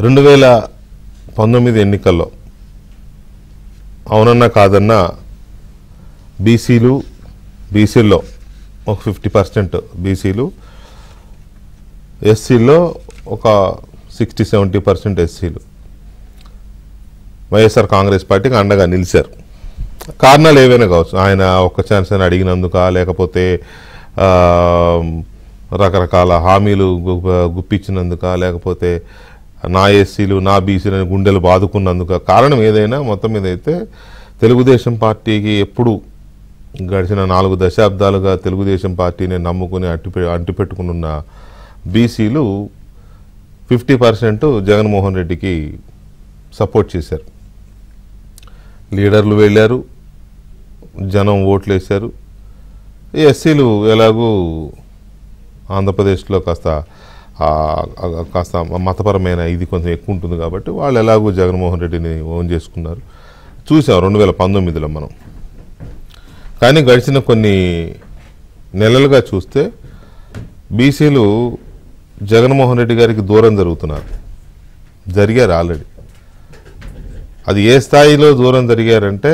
2019 ఎన్నికల్లో అవునన్నా కాదన్నా బీసీలో ఒక 50% బీసీలు, ఎస్సీలో ఒక 60-70% ఎస్సీలు వైఎస్ఆర్ కాంగ్రెస్ పార్టీకి అండగా నిలిచారు. కారణాలు ఏవైనా కావచ్చు, ఆయన ఒక్క ఛాన్స్ అని అడిగినందుక, లేకపోతే రకరకాల హామీలు గుప్పించినందుక, లేకపోతే నా ఎస్సీలు నా బీసీలు అని గుండెలు బాదుకున్నందుక, కారణం ఏదైనా మొత్తం మీద అయితే తెలుగుదేశం పార్టీకి ఎప్పుడు గడిచిన 4 దశాబ్దాలుగా తెలుగుదేశం పార్టీని నమ్ముకుని అంటిపెట్టుకున్న బీసీలు 50% జగన్మోహన్ రెడ్డికి సపోర్ట్ చేశారు. లీడర్లు వెళ్ళారు, జనం ఓట్లు వేశారు. ఎస్సీలు ఎలాగూ ఆంధ్రప్రదేశ్లో కాస్త మతపరమైన ఇది కొంచెం ఎక్కువ ఉంటుంది కాబట్టి వాళ్ళు ఎలాగూ జగన్మోహన్ రెడ్డిని ఓన్ చేసుకున్నారు. చూసాం 2019లో మనం. కానీ గడిచిన కొన్ని నెలలుగా చూస్తే బీసీలు జగన్మోహన్ రెడ్డి గారికి దూరం జరిగారు ఆల్రెడీ. అది ఏ స్థాయిలో దూరం జరిగారంటే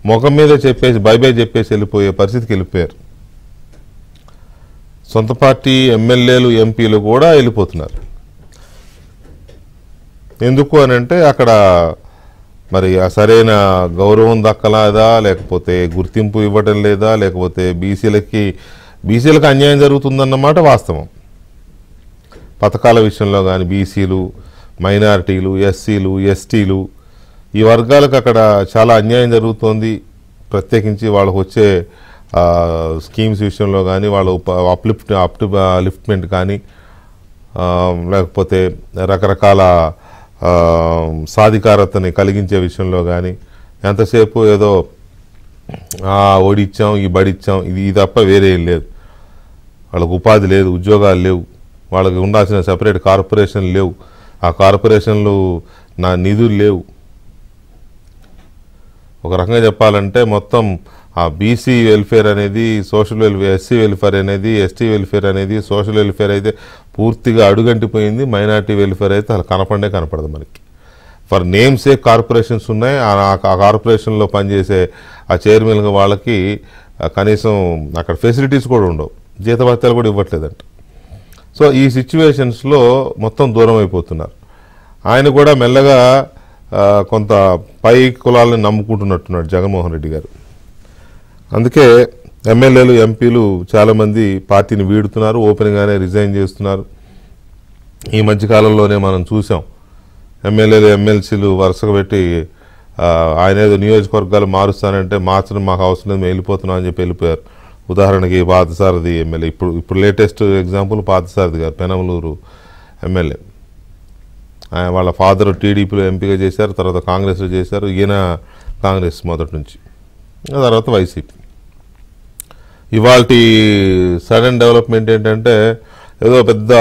ముఖం మీద చెప్పేసి బై చెప్పేసి వెళ్ళిపోయే పరిస్థితికి వెళ్ళిపోయారు. సొంత పార్టీ ఎమ్మెల్యేలు ఎంపీలు కూడా వెళ్ళిపోతున్నారు. ఎందుకు అని అంటే అక్కడ మరి సరైన గౌరవం దక్కలేదా, లేకపోతే గుర్తింపు ఇవ్వటం లేదా, లేకపోతే బీసీలకు అన్యాయం జరుగుతుందన్నమాట వాస్తవం. పథకాల విషయంలో కానీ బీసీలు, మైనారిటీలు, ఎస్సీలు, ఎస్టీలు ఈ వర్గాలకు అక్కడ చాలా అన్యాయం జరుగుతోంది. ప్రత్యేకించి వాళ్ళకు వచ్చే స్కీమ్స్ విషయంలో కానీ, వాళ్ళ లిఫ్ట్మెంట్ కానీ, లేకపోతే రకరకాల సాధికారతని కలిగించే విషయంలో కానీ ఎంతసేపు ఏదో ఓడిచ్చాం ఈ బడిచ్చాం ఇది తప్ప వేరే ఏం లేదు. వాళ్ళకు ఉపాధి లేదు, ఉద్యోగాలు లేవు, వాళ్ళకి ఉండాల్సిన సెపరేట్ కార్పొరేషన్లు లేవు, ఆ కార్పొరేషన్లు నా నిధులు లేవు. ఒక రకంగా చెప్పాలంటే మొత్తం ఆ బీసీ వెల్ఫేర్ అనేది, సోషల్ వెల్ఫేర్, ఎస్సీ వెల్ఫేర్ అనేది, ఎస్టీ వెల్ఫేర్ అనేది, సోషల్ వెల్ఫేర్ అయితే పూర్తిగా అడుగంటిపోయింది. మైనార్టీ వెల్ఫేర్ అయితే అసలు కనపడదు మనకి. ఫర్ నేమ్సే కార్పొరేషన్స్ ఉన్నాయి. ఆ కార్పొరేషన్లో పనిచేసే ఆ చైర్మన్గా వాళ్ళకి కనీసం అక్కడ ఫెసిలిటీస్ కూడా ఉండవు, జీతభత్యాలు కూడా ఇవ్వట్లేదంట. సో ఈ సిచ్యువేషన్స్లో మొత్తం దూరం అయిపోతున్నారు. ఆయన కూడా మెల్లగా కొంత పై కులాలను నమ్ముకుంటున్నట్టున్నాడు జగన్మోహన్ రెడ్డి గారు. అందుకే ఎమ్మెల్యేలు, ఎంపీలు చాలామంది పార్టీని వీడుతున్నారు, ఓపెన్గానే రిజైన్ చేస్తున్నారు. ఈ మధ్యకాలంలోనే మనం చూసాం ఎమ్మెల్యేలు, ఎమ్మెల్సీలు వరుసగా పెట్టి ఆయన ఏదో నియోజకవర్గాలు మారుస్తానంటే మార్చడం మాకు అవసరం లేదు, మేము వెళ్ళిపోతున్నాం అని చెప్పి వెళ్ళిపోయారు. ఉదాహరణకి పార్థసారథి ఎమ్మెల్యే, ఇప్పుడు లేటెస్ట్ ఎగ్జాంపుల్ పార్థసారథి గారు, పెనమలూరు ఎమ్మెల్యే. వాళ్ళ ఫాదర్ టీడీపీలో ఎంపీగా చేశారు, తర్వాత కాంగ్రెస్లో చేశారు. ఈయన కాంగ్రెస్ మొదటి నుంచి, తర్వాత వైసీపీ. ఇవాల్టి సడన్ డెవలప్మెంట్ ఏంటంటే ఏదో పెద్ద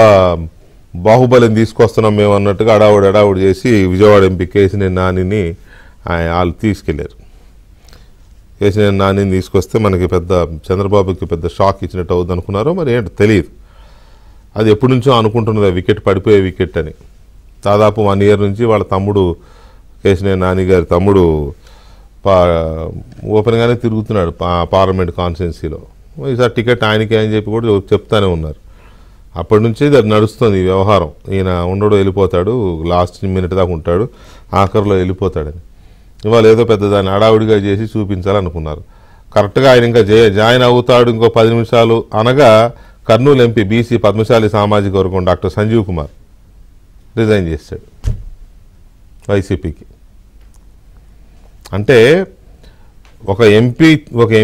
బాహుబలిని తీసుకొస్తున్నాం మేము అన్నట్టుగా అడావుడు చేసి విజయవాడ ఎంపీ కేశినేని నానిని వాళ్ళు తీసుకెళ్లారు. కేశినేని నానిని తీసుకొస్తే మనకి పెద్ద చంద్రబాబుకి పెద్ద షాక్ ఇచ్చినట్టు అవుద్ది అనుకున్నారో మరి ఏంటో తెలియదు. అది ఎప్పటి నుంచో అనుకుంటున్నది వికెట్ పడిపోయే వికెట్ అని. దాదాపు 1 year నుంచి వాళ్ళ తమ్ముడు, కేశినేని నాని గారి తమ్ముడు ఓపెన్గానే తిరుగుతున్నాడు పార్లమెంట్ కాన్స్టిట్యున్సీలో. ఈసారి టికెట్ ఆయనకే అని చెప్పి కూడా చెప్తానే ఉన్నారు. అప్పటి నుంచి అది నడుస్తుంది ఈ వ్యవహారం. ఈయన ఉండడు, వెళ్ళిపోతాడు, లాస్ట్ మినిట్ దాకా ఉంటాడు, ఆఖరిలో వెళ్ళిపోతాడని. ఇవాళ ఏదో పెద్ద దాన్ని అడావుడిగా చేసి చూపించాలనుకున్నారు. కరెక్ట్గా ఆయన ఇంకా జాయిన్ అవుతాడు ఇంకో 10 నిమిషాలు అనగా కర్నూలు ఎంపీ బీసీ పద్మశాలి సామాజిక వర్గం డాక్టర్ సంజీవ్ కుమార్ రిజైన్ చేశాడు వైసీపీకి. అంటే ఒక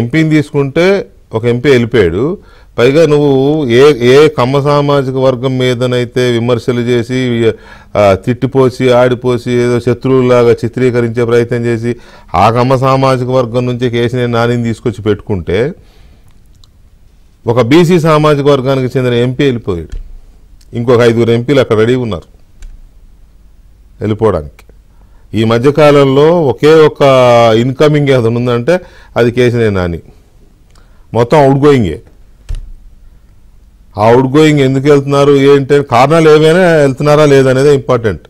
ఎంపీని తీసుకుంటే ఒక ఎంపీ వెళ్ళిపోయాడు. పైగా నువ్వు ఏ కమ్మ సామాజిక వర్గం మీదనైతే విమర్శలు చేసి తిట్టిపోసి ఆడిపోసి ఏదో శత్రువులాగా చిత్రీకరించే ప్రయత్నం చేసి ఆ కమ్మ సామాజిక వర్గం నుంచి కేశినేని నానిని తీసుకొచ్చి పెట్టుకుంటే ఒక బీసీ సామాజిక వర్గానికి చెందిన ఎంపీ వెళ్ళిపోయాడు. ఇంకొక 5 ఎంపీలు అక్కడ రెడీ ఉన్నారు వెళ్ళిపోవడానికి. ఈ మధ్యకాలంలో ఒకే ఒక ఇన్కమింగ్ ఏదైనా ఉందంటే అది కేశినేని నాని. మొత్తం అవుట్ గోయింగే. అవుట్ గోయింగ్ ఎందుకు వెళ్తున్నారు ఏంటి కారణాలు ఏమైనా వెళ్తున్నారా లేదనేదే ఇంపార్టెంట్.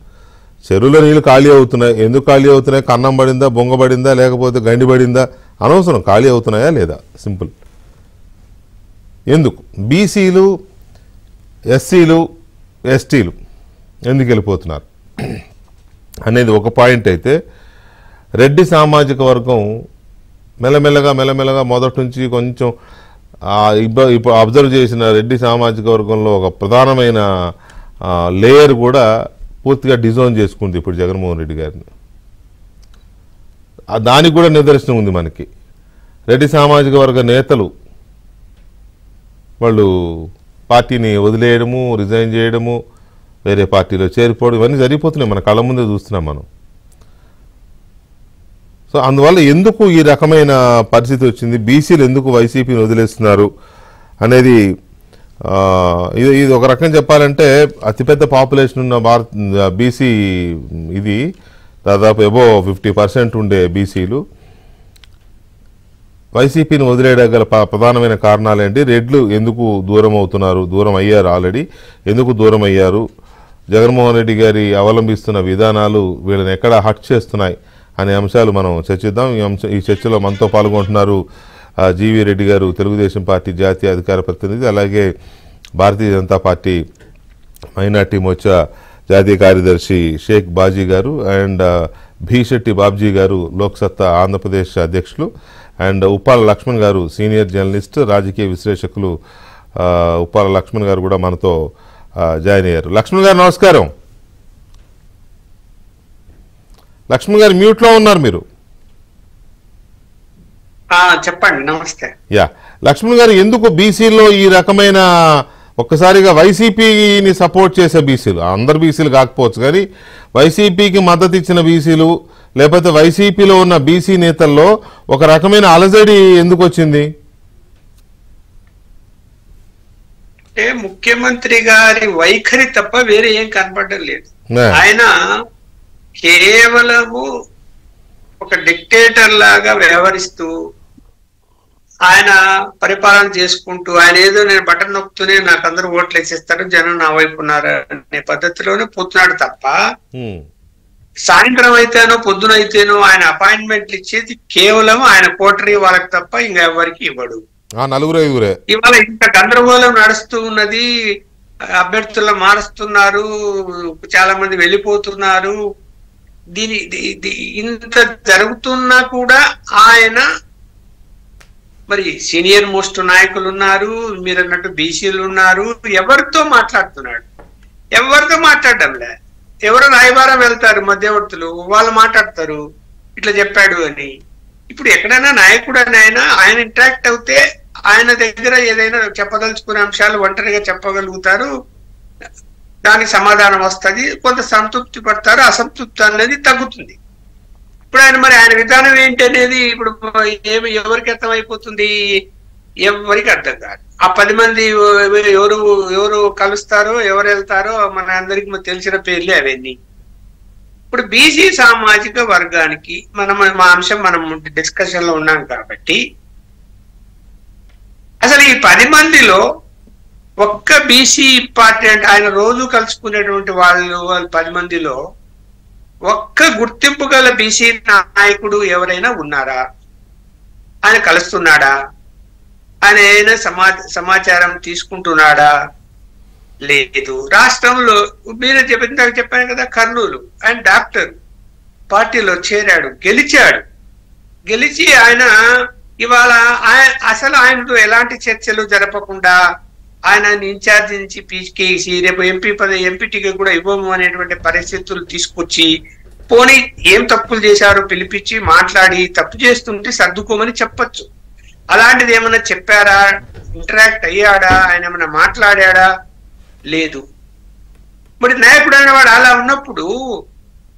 చెరువులో నీళ్ళు ఖాళీ అవుతున్నాయి, ఎందుకు ఖాళీ అవుతున్నాయి? కన్నం పడిందా, బొంగ పడిందా, లేకపోతే గండి పడిందా, అనవసరం. ఖాళీ అవుతున్నాయా లేదా, సింపుల్. ఎందుకు బీసీలు, ఎస్సీలు, ఎస్టీలు ఎందుకు వెళ్ళిపోతున్నారు అనేది ఒక పాయింట్ అయితే, రెడ్డి సామాజిక వర్గం మెల్లమెల్లగా మొదటి నుంచి కొంచెం ఇప్పుడు అబ్జర్వ్ చేసిన రెడ్డి సామాజిక వర్గంలో ఒక ప్రధానమైన లేయర్ కూడా పూర్తిగా డిజోన్ చేసుకుంది ఇప్పుడు జగన్మోహన్ రెడ్డి గారిని. దానికి కూడా నిదర్శనం ఉంది మనకి. రెడ్డి సామాజిక వర్గ నేతలు వాళ్ళు పార్టీని వదిలేయడము, రిజైన్ చేయడము, వేరే పార్టీలో చేరిపోవడం, ఇవన్నీ జరిగిపోతున్నాయి, మన కళ్ళ ముందే చూస్తున్నాం మనం. సో అందువల్ల ఎందుకు ఈ రకమైన పరిస్థితి వచ్చింది, బీసీలు ఎందుకు వైసీపీని వదిలేస్తున్నారు అనేది ఇది ఒక రకం చెప్పాలంటే అతిపెద్ద పాపులేషన్ ఉన్న బీసీ ఇది దాదాపు అబో 50% ఉండే బీసీలు వైసీపీని వదిలేయగల ప్రధానమైన కారణాలు ఏంటి, రెడ్లు ఎందుకు దూరం అవుతున్నారు, దూరం అయ్యారు, ఆల్రెడీ ఎందుకు దూరం అయ్యారు, జగన్మోహన్ రెడ్డి గారి అవలంబిస్తున్న విధానాలు వీళ్ళని ఎక్కడ హట్ చేస్తున్నాయి అనే అంశాలు మనం చర్చిద్దాం. ఈ చర్చలో మనతో పాల్గొంటున్నారు జీవీ రెడ్డి గారు, తెలుగుదేశం పార్టీ జాతీయ అధికార ప్రతినిధి, అలాగే భారతీయ జనతా పార్టీ మైనార్టీ మోర్చా జాతీయ కార్యదర్శి షేక్ బాజీ గారు, అండ్ భీశెట్టి బాబ్జీ గారు లోక్సత్తా ఆంధ్రప్రదేశ్ అధ్యక్షులు, అండ్ ఉప్పాల లక్ష్మణ్ గారు సీనియర్ జర్నలిస్ట్, రాజకీయ విశ్లేషకులు. ఉప్పాల లక్ష్మణ్ గారు కూడా మనతో జాయిన్ అయ్యారు. లక్ష్మణ్ గారు నమస్కారం. లక్ష్మణ్ గారు మ్యూట్లో ఉన్నారు మీరు. చెప్పండి. నమస్తే. యా లక్ష్మణ్ గారు, ఎందుకు బీసీలో ఈ రకమైన ఒక్కసారిగా వైసీపీని సపోర్ట్ చేసే బీసీలు, అందరు బీసీలు కాకపోవచ్చు కానీ వైసీపీకి మద్దతు ఇచ్చిన బీసీలు, లేకపోతే వైసీపీలో ఉన్న బీసీ నేతల్లో ఒక రకమైన అలజడి ఎందుకు వచ్చింది? అంటే ముఖ్యమంత్రి గారి వైఖరి తప్ప వేరే ఏం కనపడడం లేదు. ఆయన కేవలము ఒక డిక్టేటర్ లాగా వ్యవహరిస్తూ ఆయన పరిపాలన చేసుకుంటూ, ఆయన ఏదో నేను బటన్ నొక్కుతూనే నాకు అందరూ ఓట్లు వేసేస్తారు, జనం నా వైపు ఉన్నారు అనే పద్ధతిలోనే పోతున్నాడు తప్ప, సాయంత్రం అయితేనో పొద్దున అయితేనో ఆయన అపాయింట్మెంట్లు ఇచ్చేది కేవలం ఆయన కోటరీ వాళ్ళకి తప్ప ఇంకా ఎవరికి ఇవ్వడు. ఇవాళ ఇంత గందరగోళం నడుస్తూ ఉన్నది, అభ్యర్థులను మారుస్తున్నారు, చాలా మంది వెళ్ళిపోతున్నారు. ఇంత జరుగుతున్నా కూడా ఆయన మరి సీనియర్ మోస్ట్ నాయకులు ఉన్నారు, మీరు అన్నట్టు బీసీలు ఉన్నారు, ఎవరితో మాట్లాడుతున్నాడు? ఎవరితో మాట్లాడడంలే. ఎవరో రాయబారం వెళ్తారు మధ్యవర్తులు, వాళ్ళు మాట్లాడతారు ఇట్లా చెప్పాడు అని. ఇప్పుడు ఎక్కడైనా నాయకుడు అని ఆయన ఇంటరాక్ట్ అవుతే ఆయన దగ్గర ఏదైనా చెప్పదలుచుకునే అంశాలు ఒంటరిగా చెప్పగలుగుతారు, దానికి సమాధానం వస్తుంది, కొంత సంతృప్తి పడతారు, అసంతృప్తి అనేది తగ్గుతుంది. ఇప్పుడు ఆయన విధానం ఏంటి అనేది ఇప్పుడు ఎవరికి అర్థమైపోతుంది? ఎవరికి అర్థం కాదు. ఆ 10 మంది ఎవరు కలుస్తారో, ఎవరు వెళ్తారో మన అందరికి తెలిసిన పేర్లే అవన్నీ. ఇప్పుడు బీసీ సామాజిక వర్గానికి మా అంశం మనం డిస్కషన్ లో ఉన్నాం కాబట్టి, అసలు ఈ 10 మందిలో ఒక్క బీసీ పార్టీ అంటే ఆయన రోజు కలుసుకునేటువంటి వాళ్ళు 10 మందిలో ఒక్క గుర్తింపు గల బీసీ నాయకుడు ఎవరైనా ఉన్నారా? ఆయన కలుస్తున్నాడా? ఆయన ఏదైనా సమాచారం తీసుకుంటున్నాడా? లేదు. రాష్ట్రంలో మీరే చెప్పాను కదా, కర్నూలు ఆయన డాక్టర్ పార్టీలో చేరాడు, గెలిచి ఆయన ఇవాళ అసలు ఆయనతో ఎలాంటి చర్చలు జరపకుండా ఆయన ఇన్ఛార్జ్ నుంచి పీకేసి రేపు ఎంపీ టికెట్ కూడా ఇవ్వము అనేటువంటి పరిస్థితులు తీసుకొచ్చి, పోనీ ఏం తప్పులు చేశారో పిలిపించి మాట్లాడి, తప్పు చేస్తుంటే సర్దుకోమని చెప్పచ్చు. అలాంటిది ఏమన్నా చెప్పారా? ఇంటరాక్ట్ అయ్యాడా? ఆయన ఏమన్నా మాట్లాడా? లేదు. మరి నాయకుడు అయిన వాడు అలా ఉన్నప్పుడు,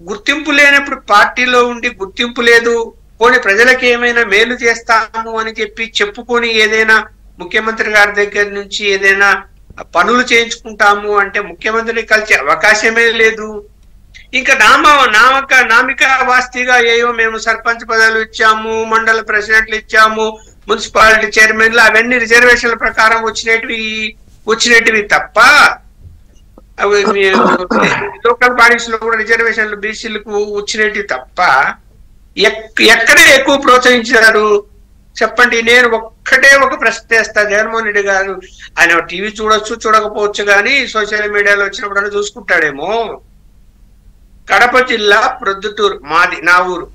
గుర్తింపు లేనప్పుడు పార్టీలో ఉండి గుర్తింపు లేదు, పోనీ ప్రజలకి ఏమైనా మేలు చేస్తాము అని చెప్పుకొని ఏదైనా ముఖ్యమంత్రి గారి దగ్గర నుంచి ఏదైనా పనులు చేయించుకుంటాము అంటే ముఖ్యమంత్రిని కలిసే అవకాశమే లేదు. ఇంకా నామిక వాస్తిగా మేము సర్పంచ్ పదవులు ఇచ్చాము, మండల ప్రెసిడెంట్లు ఇచ్చాము, మున్సిపాలిటీ చైర్మన్లు, అవన్నీ రిజర్వేషన్ల ప్రకారం వచ్చినవి వచ్చినట్టువి తప్ప లోకల్ బాడీస్ లో కూడా రిజర్వేషన్లు బీసీలకు వచ్చినట్టు తప్ప ఎక్కడ ఎక్కువ ప్రోత్సహించారు చెప్పండి. నేను ఒక్కటే ఒక ప్రశ్న వేస్తా. జగన్మోహన్ రెడ్డి గారు ఆయన టీవీ చూడొచ్చు చూడకపోవచ్చు కానీ సోషల్ మీడియాలో వచ్చినప్పుడు చూసుకుంటాడేమో. కడప జిల్లా ప్రొద్దుటూరు మాది, నా ఊరు.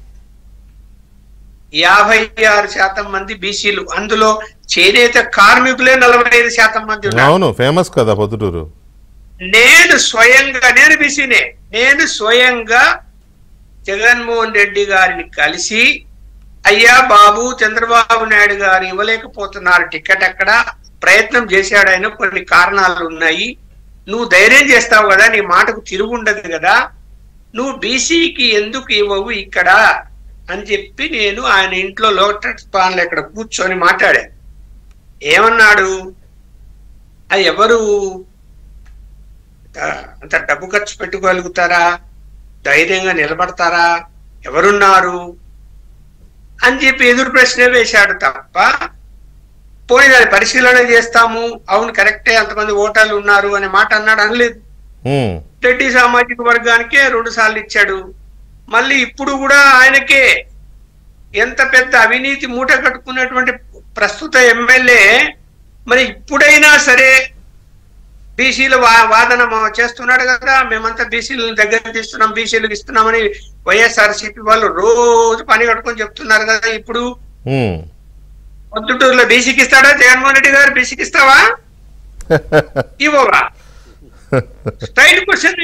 56% మంది బీసీలు, అందులో చేనేత కార్మికులే 45% మంది ఉన్నారు. అవును, ఫేమస్ కదా పొద్దుటూరు. నేను బీసీనే. నేను స్వయంగా జగన్మోహన్ రెడ్డి గారిని కలిసి, అయ్యా బాబు చంద్రబాబు నాయుడు గారు ఇవ్వలేకపోతున్నారు టికెట్, అక్కడ ప్రయత్నం చేశాడు ఆయన, కొన్ని కారణాలు ఉన్నాయి, నువ్వు ధైర్యం చేస్తావు కదా, నీ మాటకు తిరుగుండదు కదా, నువ్వు బీసీకి ఎందుకు ఇవ్వవు ఇక్కడ అని చెప్పి నేను ఆయన ఇంట్లో లోటస్ పాన్లు ఇక్కడ కూర్చొని మాట్లాడాను. ఏమన్నాడు, అది ఎవరు అంత డబ్బు ఖర్చు పెట్టుకోగలుగుతారా, ధైర్యంగా నిలబడతారా, ఎవరున్నారు అని చెప్పి ఎదురు ప్రశ్న వేశాడు తప్ప, పోనీ దాన్ని పరిశీలన చేస్తాము, అవును కరెక్టే అంతమంది ఓటర్లు ఉన్నారు అనే మాట అన్నాడు, అనలేదు. రెడ్డి సామాజిక వర్గానికే 2 సార్లు ఇచ్చాడు. మళ్ళీ ఇప్పుడు కూడా ఆయనకే, ఎంత పెద్ద అవినీతి మూట కట్టుకున్నటువంటి ప్రస్తుత ఎమ్మెల్యే మరి ఇప్పుడైనా సరే బీసీల వాదన చేస్తున్నాడు కదా, మేమంతా బీసీలను దగ్గర తీస్తున్నాం, బీసీలకు ఇస్తున్నామని వైఎస్ఆర్సీపీ వాళ్ళు రోజు పని కట్టుకొని చెప్తున్నారు కదా. ఇప్పుడు పొద్దుటూరులో బీసీకి ఇస్తాడా జగన్మోహన్ రెడ్డి గారు? బీసీకి ఇస్తావా, ఇవ్వవా? Style question.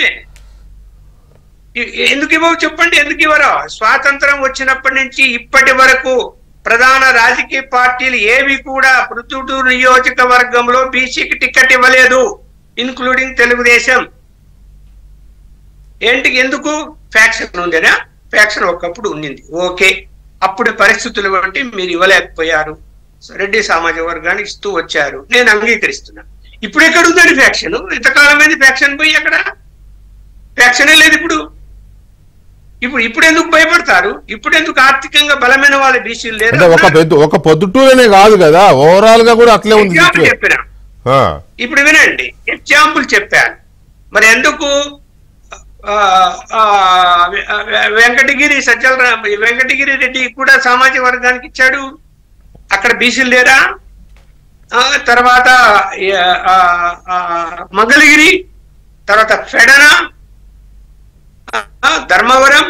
ఎందుకు ఇవ్వవు చెప్పండి, ఎందుకు ఇవ్వరు? స్వాతంత్రం వచ్చినప్పటి నుంచి ఇప్పటి వరకు ప్రధాన రాజకీయ పార్టీలు ఏవి కూడా ప్రొద్దుటూరు నియోజకవర్గంలో బీసీకి టికెట్ ఇవ్వలేదు, ఇన్క్లూడింగ్ తెలుగుదేశం. ఎందుకు? ఫ్యాక్షన్ ఉందేనా? ఫ్యాక్షన్ ఒకప్పుడు ఉండింది, ఓకే, అప్పుడు పరిస్థితులు బట్టి మీరు ఇవ్వలేకపోయారు, రెడ్డి సామాజిక వర్గానికి ఇస్తూ వచ్చారు, నేను అంగీకరిస్తున్నా. ఇప్పుడు ఎక్కడ ఉందండి ఫ్యాక్షన్? ఇంతకాలమైంది ఫ్యాక్షన్ పోయి, అక్కడ ఫ్యాక్షనే లేదు ఇప్పుడు. ఇప్పుడు ఎందుకు భయపడతారు? ఇప్పుడు ఎందుకు ఆర్థికంగా బలమైన వాళ్ళ బీసీలు లేరు? ఒక పొద్దుటూరనే కాదు కదా, ఓవరాల్ గా కూడా అట్లే ఉంది. చెప్పిన ఇప్పుడు వినండి, ఎగ్జాంపుల్ చెప్పాను. మరి ఎందుకు వెంకటగిరి రెడ్డి కూడా సామాజిక వర్గానికి ఇచ్చాడు, అక్కడ బీసీలు లేరా? తర్వాత మంగళగిరి, తర్వాత ఫెడన, ధర్మవరం.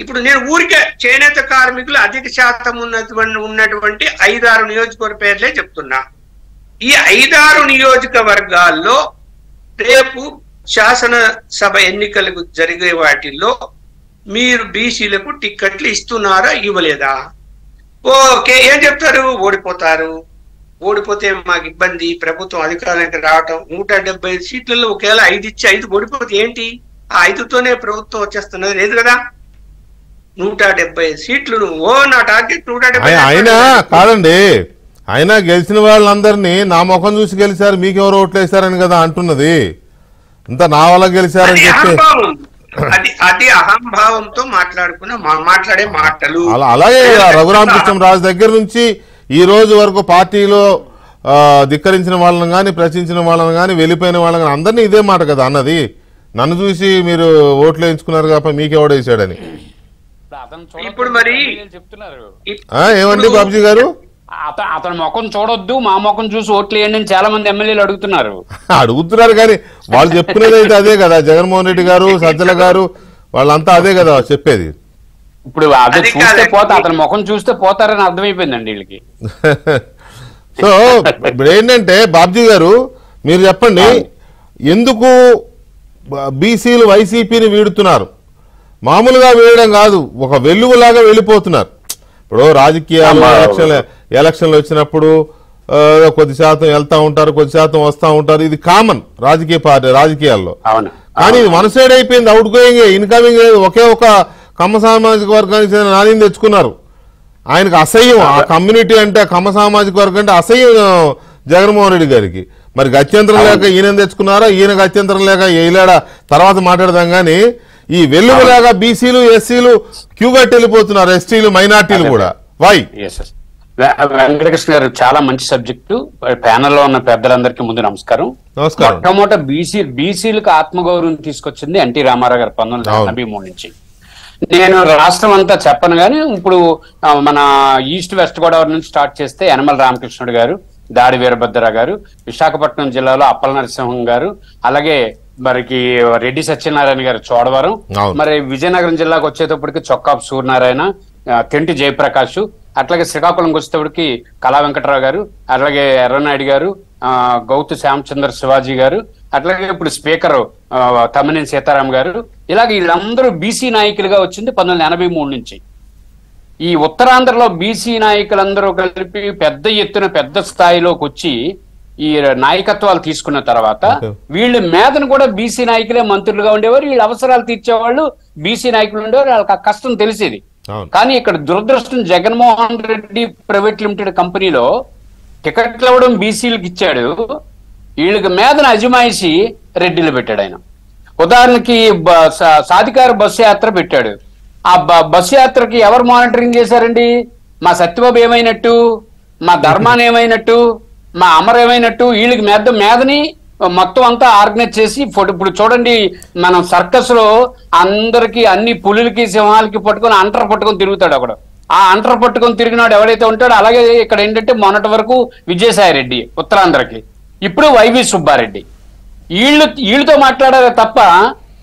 ఇప్పుడు నేను ఊరికే చేనేత కార్మికులు అధిక శాతం ఉన్నటువంటి 5-6 నియోజకవర్గ పేర్లే చెప్తున్నా. ఈ 5-6 నియోజకవర్గాల్లో రేపు శాసనసభ ఎన్నికలకు జరిగే వాటిల్లో మీరు బీసీలకు టిక్కెట్లు ఇస్తున్నారా, ఇవ్వలేదా? ఓకే, ఏం చెప్తారు? ఓడిపోతారు, ఓడిపోతే మాకు ఇబ్బంది, ప్రభుత్వం అధికారానికి రావటం, 175 సీట్లలో ఒకవేళ 5 ఇచ్చి 5 ఓడిపోతే ఏంటి? ఆ 5తోనే ప్రభుత్వం వచ్చేస్తున్నది లేదు కదా. 175 సీట్లు నా టార్గెట్ 170. అయినా కాదండి, అయినా గెలిచిన వాళ్ళందరినీ నా ముఖం చూసి గెలిచారు, మీకెవరు ఓట్లేశారని కదా అంటున్నది. అంతా నా వల్ల గెలిచారని చెప్పి అది అహంభావంతో మాట్లాడే మాటలు. అలాగే రఘురామకృష్ణరాజు దగ్గర నుంచి ఈ రోజు వరకు పార్టీలో ధిక్కరించిన వాళ్ళని కానీ, ప్రశ్నించిన వాళ్ళని కానీ, వెళ్ళిపోయిన వాళ్ళని కానీ అందరినీ ఇదే మాట కదా అన్నది. నన్ను చూసి మీరు ఓట్లు వేయించుకున్నారు కాబట్టి మీకెవడేసాడని. ఇప్పుడు మరి ఏమండి బాబుజీ గారు, అతని ముఖం చూడొద్దు, మా ముఖం చూసి ఓట్లు వేయండి అని చాలా మంది ఎమ్మెల్యేలు అడుగుతున్నారు కానీ వాళ్ళు చెప్పుకునేది అయితే అదే కదా. జగన్మోహన్ రెడ్డి గారు, సజ్జల గారు వాళ్ళంతా అదే కదా చెప్పేది. ఇప్పుడు అదే చూస్తే పోతే, అతని ముఖం చూస్తే పోతారని అర్థమైపోయిందండి వీళ్ళకి. సో ఇప్పుడు ఏంటంటే బాబ్జీ గారు మీరు చెప్పండి, ఎందుకు బీసీలు వైసీపీని వీడుతున్నారు? మామూలుగా వీడడం కాదు, ఒక వెల్లువలాగా వెళ్ళిపోతున్నారు. ఇప్పుడు రాజకీయాలు ఎలక్షన్లు వచ్చినప్పుడు కొద్ది శాతం వెళ్తా ఉంటారు, కొద్ది శాతం వస్తూ ఉంటారు, ఇది కామన్ రాజకీయాల్లో. కానీ ఇది వన్ సైడ్ అయిపోయింది, అవుట్ గోయింగ్ ఇన్కమింగ్ లేదు. ఒకే ఒక కమ్మ సామాజిక వర్గానికి చెందిన నానిని తెచ్చుకున్నారు. ఆయనకు అసహ్యం, ఆ కమ్యూనిటీ అంటే, కమ్మ సామాజిక వర్గం అంటే అసహ్యం జగన్మోహన్ రెడ్డి గారికి. మరి గత్యంతరం లేక ఈయన తెచ్చుకున్నారా, ఈయన గత్యంతరం లేక ఇలాడా తర్వాత మాట్లాడదాం. కానీ ఈ వెల్లువలాగా బీసీలు, ఎస్సీలు క్యూ కట్టి వెళ్ళిపోతున్నారు, ఎస్టీలు, మైనార్టీలు కూడా. వై? వెంకటకృష్ణ గారు చాలా మంచి సబ్జెక్టు. ప్యానెల్లో ఉన్న పెద్దలందరికీ ముందు నమస్కారం. మొట్టమొదట బీసీలకు ఆత్మగౌరవం తీసుకొచ్చింది ఎన్టీ రామారావు గారు 1983 నుంచి. నేను రాష్ట్రం అంతా చెప్పను కానీ ఇప్పుడు మన ఈస్ట్ వెస్ట్ గోదావరి నుంచి స్టార్ట్ చేస్తే యనమల రామకృష్ణుడు గారు, దాడి వీరభద్ర గారు, విశాఖపట్నం జిల్లాలో అప్పల నరసింహం గారు, అలాగే మరికి రెడ్డి సత్యనారాయణ గారు చోడవరం, మరి విజయనగరం జిల్లాకు వచ్చేటప్పటికి చొక్కాపు సూర్యనారాయణ, తెంటి జయప్రకాష్, అట్లాగే శ్రీకాకుళంకి వచ్చేటప్పటికి కళా వెంకటరావు గారు, అలాగే ఎర్రనాయుడు గారు, గౌతు శ్యామచంద్ర శివాజీ గారు, అట్లాగే ఇప్పుడు స్పీకర్ తమ్మినేని సీతారాం గారు, ఇలాగ వీళ్ళందరూ బీసీ నాయకులుగా వచ్చింది 1983 నుంచి. ఈ ఉత్తరాంధ్రలో బీసీ నాయకులందరూ కలిపి పెద్ద ఎత్తున పెద్ద స్థాయిలోకి వచ్చి ఈ నాయకత్వాలు తీసుకున్న తర్వాత వీళ్ళ మీదను కూడా బీసీ నాయకులే మంత్రులుగా ఉండేవారు, వీళ్ళ అవసరాలు తీర్చేవాళ్ళు బీసీ నాయకులు ఉండేవారు, వాళ్ళకి ఆ కష్టం తెలిసేది. కానీ ఇక్కడ దురదృష్టం, జగన్మోహన్ రెడ్డి ప్రైవేట్ లిమిటెడ్ కంపెనీలో టికెట్లు ఇవ్వడం బీసీలకు ఇచ్చాడు, వీళ్ళకి మీదన అజమాయిషి రెడ్డిలు పెట్టాడు ఆయన. ఉదాహరణకి సాధికార బస్సు యాత్ర పెట్టాడు. ఆ బస్సు యాత్రకి ఎవరు మానిటరింగ్ చేశారండి? మా సత్యబాబు ఏమైనట్టు, మా ధర్మాన్ ఏమైనట్టు, మా అమర్ ఏమైనట్టు, వీళ్ళకి మీదని మొత్తం అంతా ఆర్గనైజ్ చేసి ఇప్పుడు చూడండి, మనం సర్కస్ లో అందరికి అన్ని పులులకి సింహాలకి పట్టుకొని తిరుగుతాడు ఒకడు. ఆ అంటర్ పట్టుకొని తిరిగినాడు ఎవడైతే ఉంటాడో, అలాగే ఇక్కడ ఏంటంటే మొన్నటి వరకు విజయసాయి రెడ్డి ఉత్తరాంధ్రకి, ఇప్పుడు వైవి సుబ్బారెడ్డి, వీళ్ళతో మాట్లాడాలి తప్ప,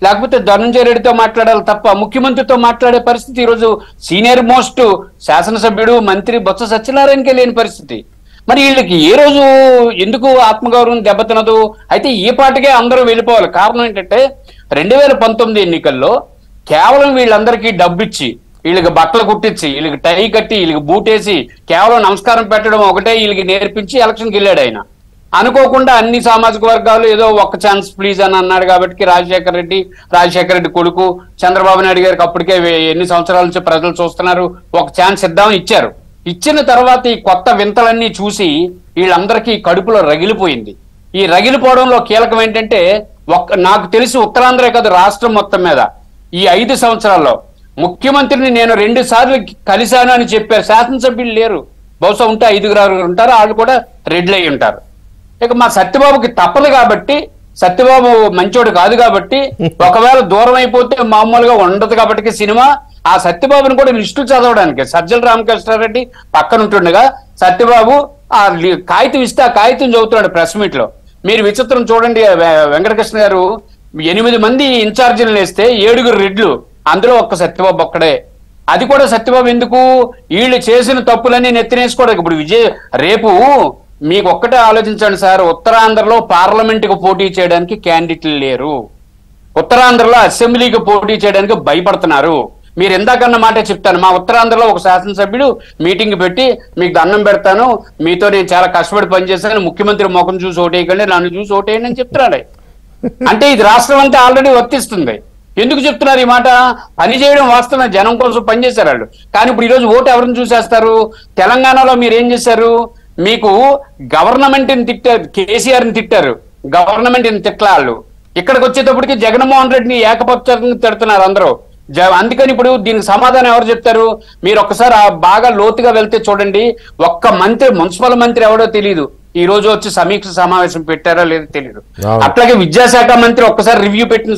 లేకపోతే ధనంజయ రెడ్డితో మాట్లాడాలి తప్ప ముఖ్యమంత్రితో మాట్లాడే పరిస్థితి ఈరోజు సీనియర్ మోస్ట్ శాసనసభ్యుడు మంత్రి బొత్స సత్యనారాయణకే లేని పరిస్థితి. మరి వీళ్ళకి ఏ రోజు ఎందుకు ఆత్మగౌరవం దెబ్బతినదు? అయితే ఈ పాటికే అందరూ వెళ్ళిపోవాలి. కారణం ఏంటంటే 2019 ఎన్నికల్లో కేవలం వీళ్ళందరికీ డబ్బిచ్చి, వీళ్ళకి బట్టలు కుట్టించి, వీళ్ళకి టై కట్టి, వీళ్ళకి బూటేసి, కేవలం నమస్కారం పెట్టడం ఒకటే వీళ్ళకి నేర్పించి ఎలక్షన్కి వెళ్ళాడు ఆయన. అనుకోకుండా అన్ని సామాజిక వర్గాలు ఏదో ఒక్క ఛాన్స్ ప్లీజ్ అని అన్నాడు కాబట్టి రాజశేఖర రెడ్డి కొడుకు చంద్రబాబు నాయుడు గారికి అప్పటికే ఎన్ని సంవత్సరాల నుంచి ప్రజలు చూస్తున్నారు, ఒక ఛాన్స్ ఇద్దామని ఇచ్చారు. ఇచ్చిన తర్వాత ఈ కొత్త వింతలన్నీ చూసి వీళ్ళందరికీ కడుపులో రగిలిపోయింది. ఈ రగిలిపోవడంలో కీలకం ఏంటంటే, నాకు తెలిసి ఉత్తరాంధ్రే కాదు రాష్ట్రం మొత్తం మీద ఈ 5 సంవత్సరాల్లో ముఖ్యమంత్రిని నేను 2 సార్లు కలిశాను అని చెప్పారు. శాసనసభ్యులు లేరు, బహుశా ఉంటే 5 ఉంటారు, వాళ్ళు కూడా రెడ్లు అయి ఉంటారు. ఇక మా సత్యబాబుకి తప్పదు కాబట్టి, సత్యబాబు మంచోడు కాదు కాబట్టి, ఒకవేళ దూరం అయిపోతే మామూలుగా ఉండదు కాబట్టి సినిమా, ఆ సత్యబాబుని కూడా లిస్టు చదవడానికి సజ్జల రామకృష్ణారెడ్డి పక్కన ఉంటుండగా సత్యబాబు ఆ కాగితం ఇస్తే ఆ కాగితం చదువుతున్నాడు ప్రెస్ మీట్ లో. మీరు విచిత్రం చూడండి, వెంకటకృష్ణ గారు 8 మంది ఇన్ఛార్జీలు వేస్తే 7 రెడ్లు, అందులో ఒక్క సత్యబాబు ఒక్కడే. అది కూడా సత్యబాబు ఎందుకు? వీళ్ళు చేసిన తప్పులన్నీ నెత్తినేసుకోవడానికి. ఇప్పుడు రేపు మీకు ఒక్కటే ఆలోచించండి సార్, ఉత్తరాంధ్రలో పార్లమెంటుకు పోటీ చేయడానికి క్యాండిడేట్లు లేరు, ఉత్తరాంధ్రలో అసెంబ్లీకి పోటీ చేయడానికి భయపడుతున్నారు. మీరు ఎందాకన్న మాట చెప్తాను, మా ఉత్తరాంధ్రలో ఒక శాసనసభ్యుడు మీటింగ్ పెట్టి మీకు దండం పెడతాను, మీతో నేను చాలా కష్టపడి పనిచేస్తాను, ముఖ్యమంత్రి ముఖం చూసి ఓటేయకండి, నన్ను చూసి ఓటేయండి అని చెప్తున్నాడు. అంటే ఇది రాష్ట్రం అంతా ఆల్రెడీ వర్తిస్తుంది. ఎందుకు చెప్తున్నారు ఈ మాట? పని చేయడం వాస్తవం, జనం కోసం పనిచేశారు వాళ్ళు. కానీ ఇప్పుడు ఈరోజు ఓటు ఎవరిని చూసేస్తారు? తెలంగాణలో మీరు ఏం చేశారు? మీకు గవర్నమెంట్ని తిట్టారు, కేసీఆర్ని తిట్టారు, గవర్నమెంట్ని తిట్లాళ్ళు. ఇక్కడికి వచ్చేటప్పటికి జగన్మోహన్ రెడ్డిని ఏకపక్షంగా తిడుతున్నారు అందరూ. అందుకని ఇప్పుడు దీనికి సమాధానం ఎవరు చెప్తారు? మీరు ఒక్కసారి బాగా లోతుగా వెళ్తే చూడండి, ఒక్క మంత్రి, మున్సిపల్ మంత్రి ఎవడో తెలియదు ఈ రోజు వచ్చి సమీక్ష సమావేశం పెట్టారో లేదో తెలియదు. అట్లాగే విద్యాశాఖ మంత్రి ఒక్కసారి రివ్యూ పెట్టిన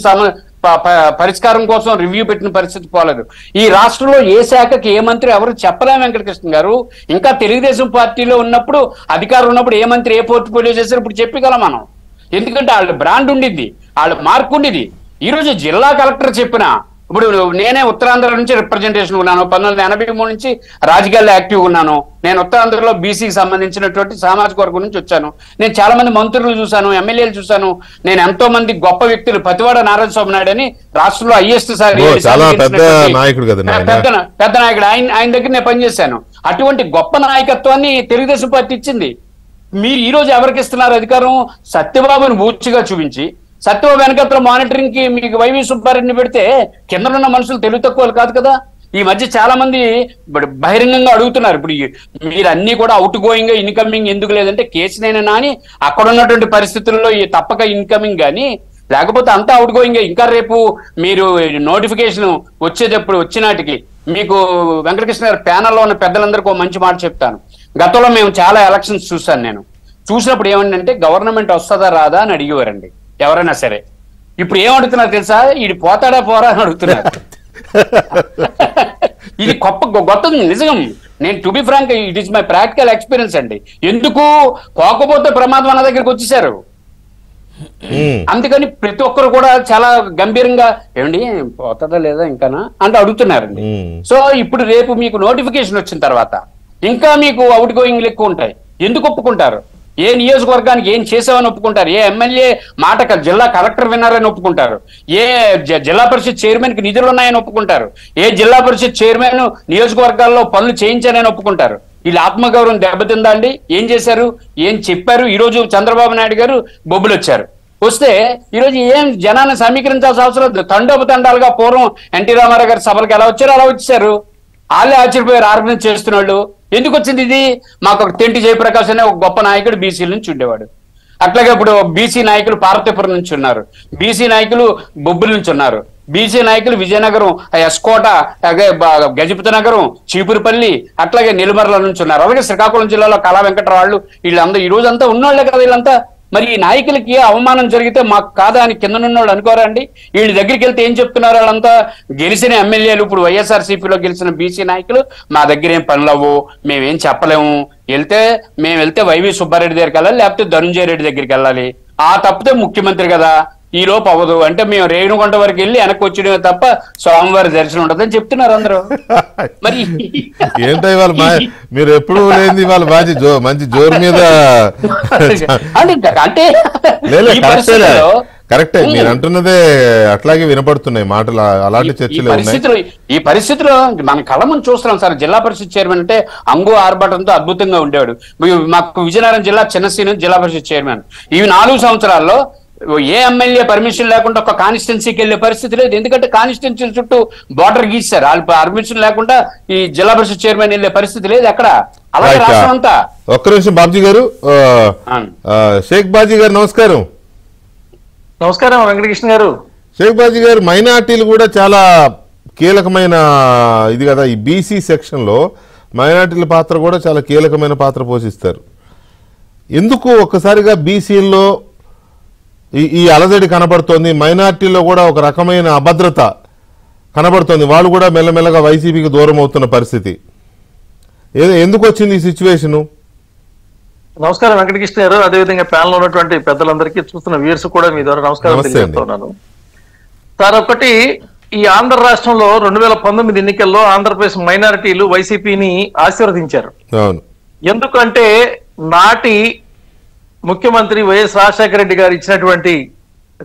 పరిష్కారం కోసం రివ్యూ పెట్టిన పరిస్థితి పోలేదు. ఈ రాష్ట్రంలో ఏ శాఖకి ఏ మంత్రి ఎవరు చెప్పలేము వెంకటకృష్ణ గారు. ఇంకా తెలుగుదేశం పార్టీలో ఉన్నప్పుడు, అధికారం ఉన్నప్పుడు ఏ మంత్రి ఏ పోర్ట్ఫోలియో చేశారు ఇప్పుడు చెప్పగలం మనం. ఎందుకంటే వాళ్ళ బ్రాండ్ ఉండిద్ది, వాళ్ళ మార్క్ ఉండిద్ది. ఈ రోజు జిల్లా కలెక్టర్ చెప్పిన, ఇప్పుడు నేనే ఉత్తరాంధ్ర నుంచి రిప్రజెంటేషన్ ఉన్నాను, 1983 నుంచి రాజకీయాల్లో యాక్టివ్ ఉన్నాను. నేను ఉత్తరాంధ్రలో బీసీకి సంబంధించినటువంటి సామాజిక వర్గం నుంచి వచ్చాను. నేను చాలా మంది మంత్రులు చూశాను, ఎమ్మెల్యేలు చూశాను. నేను ఎంతో మంది గొప్ప వ్యక్తులు, పతివాడ నారాయణస్వామి నాయుడు అని రాష్ట్రంలో హైయెస్ట్ పెద్ద నాయకుడు, ఆయన దగ్గర నేను పనిచేశాను. అటువంటి గొప్ప నాయకత్వాన్ని తెలుగుదేశం పార్టీ ఇచ్చింది. మీరు ఈ రోజు ఎవరికి ఇస్తున్నారు అధికారం? సత్యబాబుని బూచిగా చూపించి, సత్యబాబు వెనకత్ర మానిటరింగ్ కి మీకు వైవి సుబ్బారెడ్డిని పెడితే కింద ఉన్న మనుషులు తెలివి తక్కువలు కాదు కదా. ఈ మధ్య చాలా మంది బహిరంగంగా అడుగుతున్నారు, ఇప్పుడు మీరు అన్ని కూడా అవుట్ గోయింగ్ ఇన్కమింగ్ ఎందుకు లేదంటే కేసునైనా నాని అక్కడ ఉన్నటువంటి పరిస్థితుల్లో తప్పక ఇన్కమింగ్ కానీ, లేకపోతే అంతా అవుట్ గోయింగ్. ఇంకా రేపు మీరు నోటిఫికేషన్ వచ్చేటప్పుడు వచ్చినాటికి మీకు వెంకటకృష్ణ గారి ప్యానల్లో ఉన్న పెద్దలందరికీ ఒక మంచి మాట చెప్తాను. గతంలో మేము చాలా ఎలక్షన్స్ చూసాను. నేను చూసినప్పుడు ఏమంటే గవర్నమెంట్ వస్తుందా రాదా అని అడిగేవారండి ఎవరైనా సరే. ఇప్పుడు ఏమడుగుతున్నారు తెలుసా, ఇది పోతాడా పోరా అని అడుగుతున్నారు. ఇది గొప్ప నిజం. నేను to be frank, it is my practical experience అండి. ఎందుకు పోకపోతే ప్రమాదం అన్న దగ్గరికి వచ్చేసారు. అందుకని ప్రతి ఒక్కరు కూడా చాలా గంభీరంగా ఏమండి పోతుందా లేదా ఇంకానా అంటే అడుగుతున్నారండి. సో ఇప్పుడు రేపు మీకు నోటిఫికేషన్ వచ్చిన తర్వాత ఇంకా మీకు అవుట్ గోయింగ్లు ఎక్కువ ఉంటాయి. ఎందుకు ఒప్పుకుంటారు? ఏ నియోజకవర్గానికి ఏం చేసామని ఒప్పుకుంటారు, ఏ ఎమ్మెల్యే మాట జిల్లా కలెక్టర్ విన్నారని ఒప్పుకుంటారు, ఏ జిల్లా పరిషత్ చైర్మన్ కి నిధులు ఉన్నాయని ఒప్పుకుంటారు, ఏ జిల్లా పరిషత్ చైర్మన్ నియోజకవర్గాల్లో పనులు చేయించారని ఒప్పుకుంటారు. వీళ్ళు ఆత్మగౌరవం దెబ్బతిందా అండి? ఏం చేశారు, ఏం చెప్పారు? ఈ రోజు చంద్రబాబు నాయుడు గారు బొబ్బులు వచ్చారు. వస్తే ఈరోజు ఏం జనాన్ని సమీకరించాల్సిన అవసరం, తండోపతండాలుగా పూర్వం ఎన్టీ రామారావు గారి సభలకు ఎలా వచ్చారో అలా వచ్చేసారు. వాళ్ళే ఆశ్చర్యపోయారు ఆర్గనైజ్ చేస్తున్న వాళ్ళు. ఎందుకు వచ్చింది ఇది? మాకు ఒక తెంటి జయప్రకాష్ అనే ఒక గొప్ప నాయకుడు బీసీల నుంచి ఉండేవాడు. అట్లాగే ఇప్పుడు బీసీ నాయకులు పార్వతీపురం నుంచి ఉన్నారు, బీసీ నాయకులు బొబ్బుల నుంచి ఉన్నారు, బీసీ నాయకులు విజయనగరం, ఎస్కోట, గజపతి నగరం, చీపురుపల్లి, అట్లాగే నిలమర్ల నుంచి ఉన్నారు. అలాగే శ్రీకాకుళం జిల్లాలో కళా వెంకటరాళ్ళు, వీళ్ళందరూ ఈ రోజంతా ఉన్నోళ్లే కదా వీళ్ళంతా. మరి ఈ నాయకులకి అవమానం జరిగితే మాకు కాదా అని కింద ఉన్నోళ్ళు అనుకోరా అండి? వీళ్ళ దగ్గరికి వెళ్తే ఏం చెప్తున్నారు వాళ్ళంతా? గెలిచిన ఎమ్మెల్యేలు, ఇప్పుడు వైఎస్ఆర్సీపీలో గెలిచిన బీసీ నాయకులు, మా దగ్గర ఏం పనులవు, మేమేం చెప్పలేము, మేము వెళ్తే వైవి సుబ్బారెడ్డి దగ్గరికి వెళ్ళాలి, లేకపోతే ధనుంజయ రెడ్డి దగ్గరికి వెళ్ళాలి. ఆ తప్పితే ముఖ్యమంత్రి కదా, ఈ లోపు అవ్వదు అంటే మేము రేణుగుంట వరకు వెళ్ళి వెనక్కి వచ్చేయడమే తప్ప స్వామివారి దర్శనం ఉంటుందని చెప్తున్నారు అందరూ. మరి ఏంటో ఇవాళ మీరు ఎప్పుడు లేని వాళ్ళ మంచి జోరు మీద అంటే కరెక్టే మీరు అంటున్నదే అట్లాగే వినపడుతున్నాయి మాటలు. అలాంటి చర్చలు ఈ పరిస్థితిలో మన కళ్ళ ముందు చూస్తున్నాం సార్. జిల్లా పరిషత్ చైర్మన్ అంటే అంగు ఆర్భాటంతో అద్భుతంగా ఉండేవాడు. మాకు విజయనగరం జిల్లా చిన్నసీను జిల్లా పరిషత్ చైర్మన్. ఇవి 4 సంవత్సరాల్లో ఏ ఎమ్మెల్యే పర్మిషన్ లేకుండా ఒక కాన్స్టిట్యున్సీకి వెళ్లే పరిస్థితి లేదు. ఎందుకంటే కాన్స్టిట్యున్సీ చుట్టూ బార్డర్ గీస్తారు. వాళ్ళు పర్మిషన్ లేకుండా ఈ జిల్లా పరిషత్ చైర్మన్ వెళ్లే పరిస్థితి లేదు ఎక్కడ. అలాగే రాష్ట్రం అంతా. ఒక్క నిమిషం బాబ్జీ గారు, షేక్ బాజీ గారు నమస్కారం. నమస్కారం వెంకటకృష్ణ గారు. షేక్ బాజీ గారు, మైనార్టీలు కూడా చాలా కీలకమైన ఇది కదా, ఈ బీసీ సెక్షన్ లో మైనార్టీల పాత్ర కూడా చాలా కీలకమైన పాత్ర పోషిస్తారు. ఎందుకు ఒక్కసారిగా బీసీల్లో ఈ అలజడి కనబడుతోంది, మైనార్టీలో కూడా ఒక రకమైన అభద్రత కనబడుతోంది, వాళ్ళు కూడా మెల్లమెల్లగా వైసీపీకి దూరం అవుతున్న పరిస్థితి ఎందుకు వచ్చింది ఈ సిచ్యువేషను? నమస్కారం వెంకటకృష్ణ గారు, అదేవిధంగా ప్యానల్ ఉన్నటువంటి పెద్దలందరికీ, చూస్తున్న వ్యూయర్స్ కూడా మీ ద్వారా నమస్కారం తెలియజేస్తున్నాను సార్. ఒకటి, ఈ ఆంధ్ర రాష్ట్రంలో 2019 ఎన్నికల్లో ఆంధ్రప్రదేశ్ మైనారిటీలు వైసీపీని ఆశీర్వదించారు. ఎందుకంటే నాటి ముఖ్యమంత్రి వైఎస్ రాజశేఖర రెడ్డి గారు ఇచ్చినటువంటి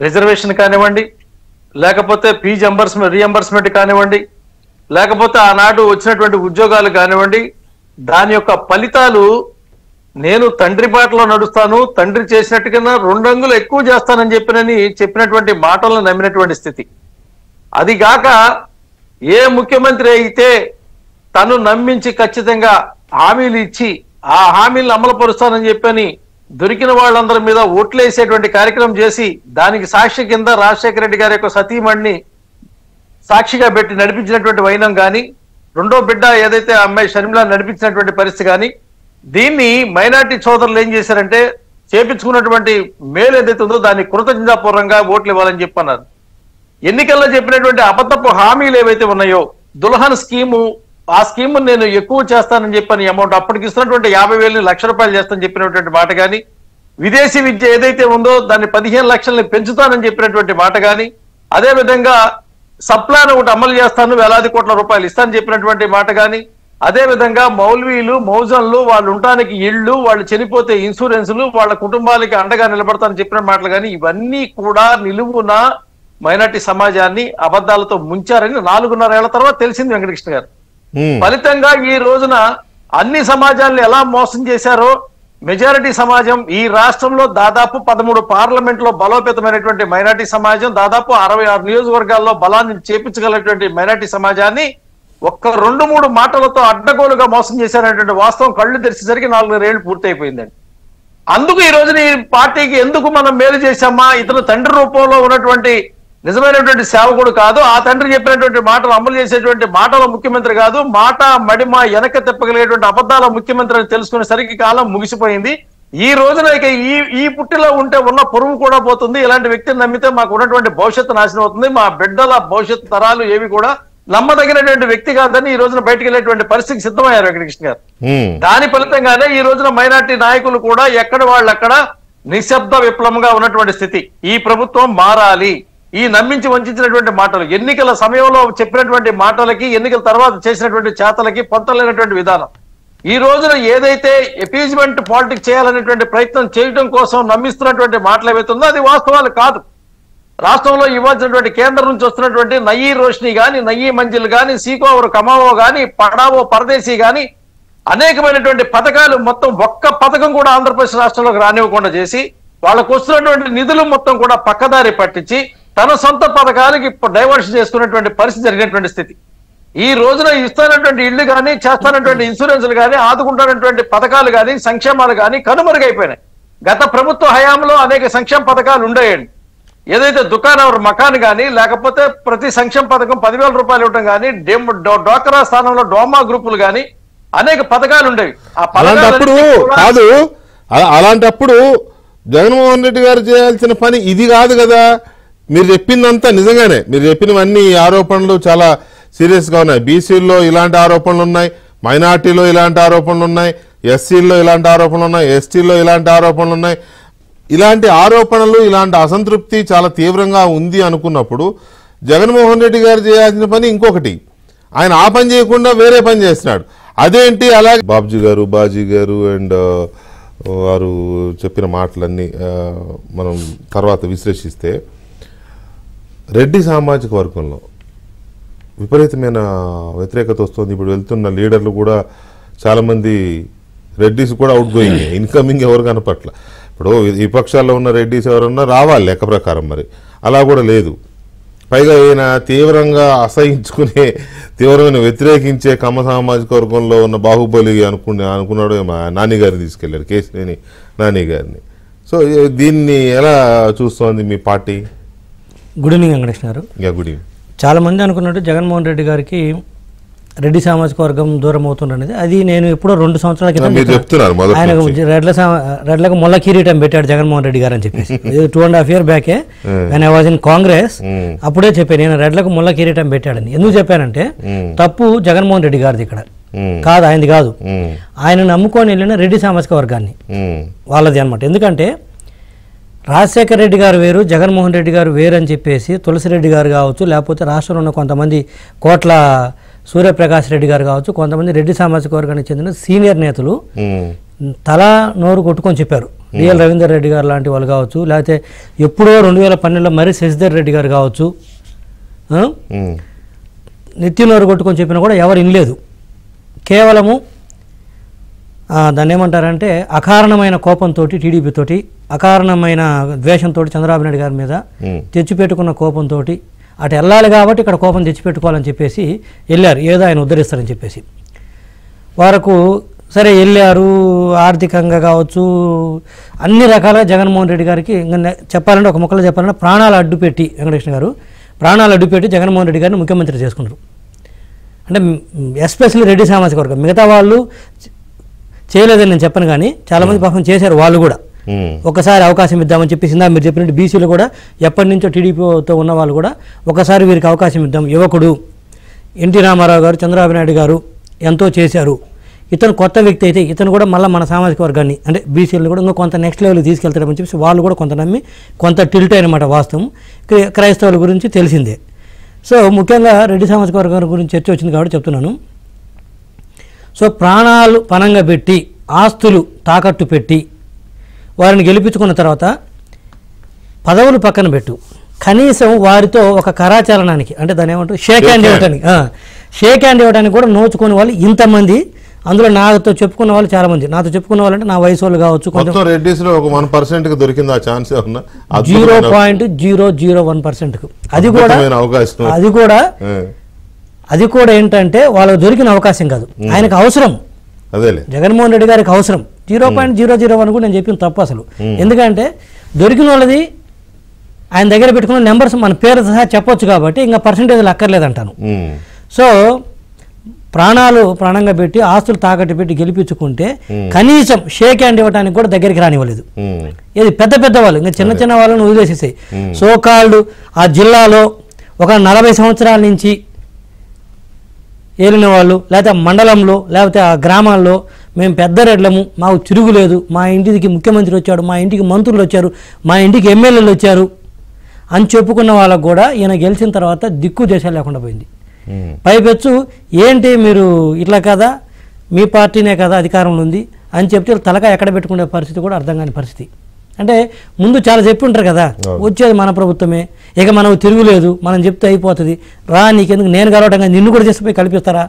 రిజర్వేషన్ కానివ్వండి, లేకపోతే ఫీజు రీఎంబర్స్మెంట్ కానివ్వండి, లేకపోతే ఆనాడు వచ్చినటువంటి ఉద్యోగాలు కానివ్వండి, దాని యొక్క ఫలితాలు నేను తండ్రి బాటలో నడుస్తాను, తండ్రి చేసినట్టుగా 2 అంగులు ఎక్కువ చేస్తానని చెప్పినటువంటి మాటలను నమ్మినటువంటి స్థితి. అది గాక ఏ ముఖ్యమంత్రి అయితే తను నమ్మించి ఖచ్చితంగా హామీలు ఇచ్చి ఆ హామీలను అమలుపరుస్తానని చెప్పని దొరికిన వాళ్ళందరి మీద ఓట్లేసేటువంటి కార్యక్రమం చేసి దానికి సాక్షి కింద రాజశేఖర రెడ్డి గారి యొక్క సతీమణిని సాక్షిగా పెట్టి నడిపించినటువంటి వైనం కానీ, రెండో బిడ్డ ఏదైతే అమ్మాయి షర్మిలా నడిపించినటువంటి పరిస్థితి కానీ, దీన్ని మైనార్టీ సోదరులు ఏం చేశారంటే చేపించుకున్నటువంటి మేలు ఏదైతే ఉందో దాన్ని కృతజ్ఞతాపూర్వంగా ఓట్లు ఇవ్వాలని చెప్పన్నారు. ఎన్నికల్లో చెప్పినటువంటి అబద్ధపు హామీలు ఏవైతే ఉన్నాయో, దుల్హన్ స్కీము, ఆ స్కీమ్ నేను ఎక్కువ చేస్తానని చెప్పని అమౌంట్ అప్పటికి ఇస్తున్నటువంటి 50,000ని ₹1,00,000 చేస్తానని చెప్పినటువంటి మాట కానీ, విదేశీ విద్య ఏదైతే ఉందో దాన్ని 15 లక్షల్ని పెంచుతానని చెప్పినటువంటి మాట కానీ, అదే విధంగా సప్లాన్ ఒకటి అమలు చేస్తాను, వేలాది కోట్ల రూపాయలు ఇస్తానని చెప్పినటువంటి మాట కానీ, అదే విధంగా మౌల్వీలు మౌజన్లు వాళ్ళు ఉండటానికి ఇళ్ళు, వాళ్ళు చనిపోతే ఇన్సూరెన్సులు, వాళ్ళ కుటుంబాలకి అండగా నిలబడతానని చెప్పిన మాటలు కానీ, ఇవన్నీ కూడా నిలువున మైనార్టీ సమాజాన్ని అబద్ధాలతో ముంచారని 4.5 ఏళ్ల తర్వాత తెలిసింది వెంకటకృష్ణ గారు. ఫలితంగా ఈ రోజున అన్ని సమాజాలను ఎలా మోసం చేశారో, మెజారిటీ సమాజం ఈ రాష్ట్రంలో దాదాపు 13 పార్లమెంట్ లో బలోపేతమైనటువంటి మైనార్టీ సమాజం, దాదాపు 66 నియోజకవర్గాల్లో బలాన్ని చేపించగలిగినటువంటి మైనార్టీ సమాజాన్ని ఒక్క 2-3 మాటలతో అడ్డగోలుగా మోసం చేశారనేటువంటి వాస్తవం కళ్ళు తెరిచేసరికి 4.5 ఏళ్లు పూర్తయిపోయిందండి. అందుకు ఈ రోజున ఈ పార్టీకి ఎందుకు మనం మేలు చేశామా, ఇతను తండ్రి రూపంలో ఉన్నటువంటి నిజమైనటువంటి సేవకుడు కాదు. ఆ తండ్రి చెప్పినటువంటి మాటలు అమలు చేసేటువంటి మాటల ముఖ్యమంత్రి కాదు. మాట మడిమ వెనక తిప్పగలిగేటువంటి అబద్ధాల ముఖ్యమంత్రి అని తెలుసుకునేసరికి కాలం ముగిసిపోయింది. ఈ రోజున ఇక ఈ పుట్టిలో ఉంటే ఉన్న పొరుగు కూడా పోతుంది. ఇలాంటి వ్యక్తిని నమ్మితే మాకు ఉన్నటువంటి భవిష్యత్తు నాశనం అవుతుంది. మా బిడ్డల భవిష్యత్తు తరాలు ఏవి కూడా నమ్మదగినటువంటి వ్యక్తి కాదని ఈ రోజున బయటకు వెళ్ళేటువంటి పరిస్థితికి సిద్ధమయ్యారు వెంకటకృష్ణ గారు. దాని ఫలితంగానే ఈ రోజున మైనార్టీ నాయకులు కూడా ఎక్కడ వాళ్ళు అక్కడ నిశ్శబ్ద విప్లవంగా ఉన్నటువంటి స్థితి. ఈ ప్రభుత్వం మారాలి. ఈ నమ్మించి వంచినటువంటి మాటలు, ఎన్నికల సమయంలో చెప్పినటువంటి మాటలకి ఎన్నికల తర్వాత చేసినటువంటి చేతలకి పొంతలేనటువంటి విధానం, ఈ రోజున ఏదైతే ఎపీజ్మెంట్ పాలిటిక్స్ చేయాలనేటువంటి ప్రయత్నం చేయడం కోసం నమ్మిస్తున్నటువంటి మాటలు ఏవైతుందో అది వాస్తవాలు కాదు. రాష్ట్రంలో ఇవ్వాల్సినటువంటి కేంద్రం నుంచి వస్తున్నటువంటి నయీ రోష్ని గాని, నయీ మంజిల్ గాని, సీకోవర్ కమావో గాని, పడావో పరదేశీ గాని అనేకమైనటువంటి పథకాలు మొత్తం ఒక్క పథకం కూడా ఆంధ్రప్రదేశ్ రాష్ట్రంలోకి రానివ్వకుండా చేసి వాళ్ళకు వస్తున్నటువంటి నిధులు మొత్తం కూడా పక్కదారి పట్టించి తన సొంత పథకాలకి డైవర్షన్ చేసుకున్నటువంటి పరిస్థితి జరిగినటువంటి స్థితి. ఈ రోజున ఇస్తానటువంటి ఇళ్లు కానీ, చేస్తానటువంటి ఇన్సూరెన్స్లు కానీ, ఆదుకుంటున్నటువంటి పథకాలు కానీ, సంక్షేమాలు కానీ కనుమరుగైపోయినాయి. గత ప్రభుత్వ హయాంలో అనేక సంక్షేమ పథకాలు ఉండేయండి. ఏదైతే దుకాణం మకాన్ కానీ, లేకపోతే ప్రతి సంక్షేమ పథకం 10,000 రూపాయలు ఇవ్వడం కానీ, డోక్రా స్థానంలో డోమా గ్రూపులు కానీ అనేక పథకాలు ఉండేవి. అలాంటప్పుడు జగన్మోహన్ రెడ్డి గారు చేయాల్సిన పని ఇది కాదు కదా. మీరు చెప్పిందంతా నిజంగానే, మీరు చెప్పినవన్నీ ఆరోపణలు చాలా సీరియస్ గా ఉన్నాయి. బీసీల్లో ఇలాంటి ఆరోపణలు ఉన్నాయి, మైనార్టీలో ఇలాంటి ఆరోపణలు ఉన్నాయి, ఎస్సీల్లో ఇలాంటి ఆరోపణలు ఉన్నాయి, ఎస్టీలో ఇలాంటి ఆరోపణలు ఉన్నాయి. ఇలాంటి ఆరోపణలు, ఇలాంటి అసంతృప్తి చాలా తీవ్రంగా ఉంది అనుకున్నప్పుడు జగన్మోహన్ రెడ్డి గారు చేయాల్సిన పని ఇంకొకటి. ఆయన ఆ పని చేయకుండా వేరే పని చేస్తున్నాడు. అదేంటి? అలాగే బాజీ గారు అండ్ వారు చెప్పిన మాటలన్నీ మనం తర్వాత విశ్లేషిస్తే రెడ్డి సామాజిక వర్గంలో విపరీతమైన వ్యతిరేకత వస్తుంది. ఇప్పుడు వెళ్తున్న లీడర్లు కూడా చాలామంది రెడ్డిస్ కూడా అవుట్ గోయింగ్, ఇన్కమింగ్ ఎవరు కనపట్ల. ఇప్పుడు విపక్షాల్లో ఉన్న రెడ్డిస్ ఎవరన్నా రావాలి లెక్క ప్రకారం, మరి అలా కూడా లేదు. పైగా ఈయన తీవ్రంగా అసహించుకునే, తీవ్రమైన వ్యతిరేకించే కమ్మ సామాజిక వర్గంలో ఉన్న బాహుబలి అనుకున్నాడు నాని గారిని తీసుకెళ్లారు, కేశినేని నాని గారిని. సో దీన్ని ఎలా చూస్తోంది మీ పార్టీ? గుడ్ ఈవినింగ్ వెంకటేష్ గారు. Good evening. చాలా మంది అనుకున్నట్టు జగన్మోహన్ రెడ్డి గారికి రెడ్డి సామాజిక వర్గం దూరం అవుతుండనేది అది నేను ఎప్పుడో 2 సంవత్సరాల క్రితం ఆయన రెడ్లకు మొల్ల కిరీటం పెట్టాడు జగన్మోహన్ రెడ్డి గారు అని చెప్పేసి 2.5 years బ్యాకే when I was in Congress అప్పుడే చెప్పాను నేను రెడ్లకు మొల్ల కిరీటం పెట్టాడని. ఎందుకు చెప్పానంటే తప్పు జగన్మోహన్ రెడ్డి గారిది ఇక్కడ కాదు, ఆయనది కాదు. ఆయన నమ్ముకొని వెళ్ళిన రెడ్డి సామాజిక వర్గాన్ని వాళ్ళది అనమాట. ఎందుకంటే రాజశేఖర రెడ్డి గారు వేరు, జగన్మోహన్ రెడ్డి గారు వేరు అని చెప్పేసి తులసిరెడ్డి గారు కావచ్చు, లేకపోతే రాష్ట్రంలో ఉన్న కొంతమంది కోట్ల సూర్యప్రకాష్ రెడ్డి గారు కావచ్చు, కొంతమంది రెడ్డి సామాజిక వర్గానికి చెందిన సీనియర్ నేతలు తలా నోరు కొట్టుకొని చెప్పారు. డిఎల్ రవీందర్ రెడ్డి గారు లాంటి వాళ్ళు కావచ్చు, లేకపోతే ఎప్పుడో 2012లో మరి శశిధర్ రెడ్డి గారు కావచ్చు, నిత్య నోరు కొట్టుకొని చెప్పినా కూడా ఎవరు వినలేదు. కేవలము దాన్ని ఏమంటారంటే అకారణమైన కోపంతో టీడీపీతోటి, అకారణమైన ద్వేషంతో చంద్రబాబు నాయుడు గారి మీద తెచ్చిపెట్టుకున్న కోపంతో అటు వెళ్ళాలి కాబట్టి ఇక్కడ కోపం తెచ్చిపెట్టుకోవాలని చెప్పేసి వెళ్ళారు, ఏదో ఆయన ఉద్ధరిస్తారని చెప్పేసి. వరకు సరే వెళ్ళారు, ఆర్థికంగా కావచ్చు అన్ని రకాలుగా జగన్మోహన్ రెడ్డి గారికి ఇంకా చెప్పాలంటే ఒక ముక్కలో చెప్పాలంటే ప్రాణాలు అడ్డుపెట్టి వెంకటకృష్ణ గారు ప్రాణాలు అడ్డుపెట్టి జగన్మోహన్ రెడ్డి గారిని ముఖ్యమంత్రి చేసుకున్నారు. అంటే ఎస్పెషల్లీ రెడ్డి సామాజిక వర్గం, మిగతా వాళ్ళు చేయలేదని నేను చెప్పను కానీ చాలామంది పాపం చేశారు వాళ్ళు కూడా. ఒకసారి అవకాశం ఇద్దామని చెప్పేసి ఇందా మీరు చెప్పినట్టు బీసీలు కూడా ఎప్పటి నుంచో టీడీపీతో ఉన్న వాళ్ళు కూడా ఒకసారి వీరికి అవకాశం ఇద్దాం, యువకుడు ఎన్టీ రామారావు గారు, చంద్రబాబు నాయుడు గారు ఎంతో చేశారు, ఇతను కొత్త వ్యక్తి అయితే ఇతను కూడా మళ్ళీ మన సామాజిక వర్గాన్ని అంటే బీసీలను కూడా ఇంకా కొంత నెక్స్ట్ లెవెల్కి తీసుకెళ్తారని చెప్పేసి వాళ్ళు కూడా కొంత నమ్మి కొంత టిల్ట్ అయినమాట. వాస్తవం క్రైస్తవుల గురించి తెలిసిందే. సో ముఖ్యంగా రెడ్డి సామాజిక వర్గం గురించి చర్చ వచ్చింది కాబట్టి చెప్తున్నాను. సో ప్రాణాలు పణంగా పెట్టి, ఆస్తులు తాకట్టు పెట్టి వారిని గెలిపించుకున్న తర్వాత పదవులు పక్కన పెట్టు, కనీసం వారితో ఒక కరాచలనానికి అంటే దాని ఏమంటారు షేక్ హ్యాండ్ ఇవ్వడానికి కూడా నోచుకునే వాళ్ళు ఇంతమంది. అందులో నాతో చెప్పుకున్న వాళ్ళు చాలా మంది, నాతో చెప్పుకున్న వాళ్ళు అంటే నా వయసు వాళ్ళు కావచ్చు, 0.001%. అది కూడా ఏంటంటే వాళ్ళకి దొరికిన అవకాశం కాదు, ఆయనకు అవసరం, జగన్మోహన్ రెడ్డి గారికి అవసరం. 0.001 కూడా నేను చెప్పిన తప్పు అసలు. ఎందుకంటే దొరికిన వాళ్ళది ఆయన దగ్గర పెట్టుకున్న నెంబర్స్ మన పేరు సహా చెప్పొచ్చు కాబట్టి ఇంకా పర్సంటేజ్లు అక్కర్లేదంటాను. సో ప్రాణంగా పెట్టి ఆస్తులు తాకట్టు పెట్టి గెలిపించుకుంటే కనీసం షేక్ హ్యాండ్ ఇవ్వడానికి కూడా దగ్గరికి రానివ్వలేదు. ఇది పెద్ద వాళ్ళు, ఇంకా చిన్న వాళ్ళని వదిలేసేసాయి. సోకాళ్ళు ఆ జిల్లాలో ఒక 40 సంవత్సరాల నుంచి ఏలిన వాళ్ళు, లేకపోతే మండలంలో లేకపోతే ఆ గ్రామాల్లో మేము పెద్ద రెడ్లము, మాకు తిరుగులేదు, మా ఇంటికి ముఖ్యమంత్రి వచ్చాడు, మా ఇంటికి మంత్రులు వచ్చారు, మా ఇంటికి ఎమ్మెల్యేలు వచ్చారు అని చెప్పుకున్న వాళ్ళకు కూడా ఈయన గెలిచిన తర్వాత దిక్కు దేశాలు లేకుండా పోయింది. పైపెచ్చు ఏంటి మీరు ఇట్లా కదా, మీ పార్టీనే కదా అధికారంలో ఉంది అని చెప్తే తలకాయ ఎక్కడ పెట్టుకునే పరిస్థితి కూడా అర్థం కాని పరిస్థితి. అంటే ముందు చాలా చెప్పి ఉంటారు కదా, వచ్చేది మన ప్రభుత్వమే, ఇక మనం తిరుగులేదు, మనం చెప్తే అయిపోతుంది, రా నీకెందుకు నేను కలవటంగా నిన్ను కూడా చేసిపోయి కల్పిస్తారా?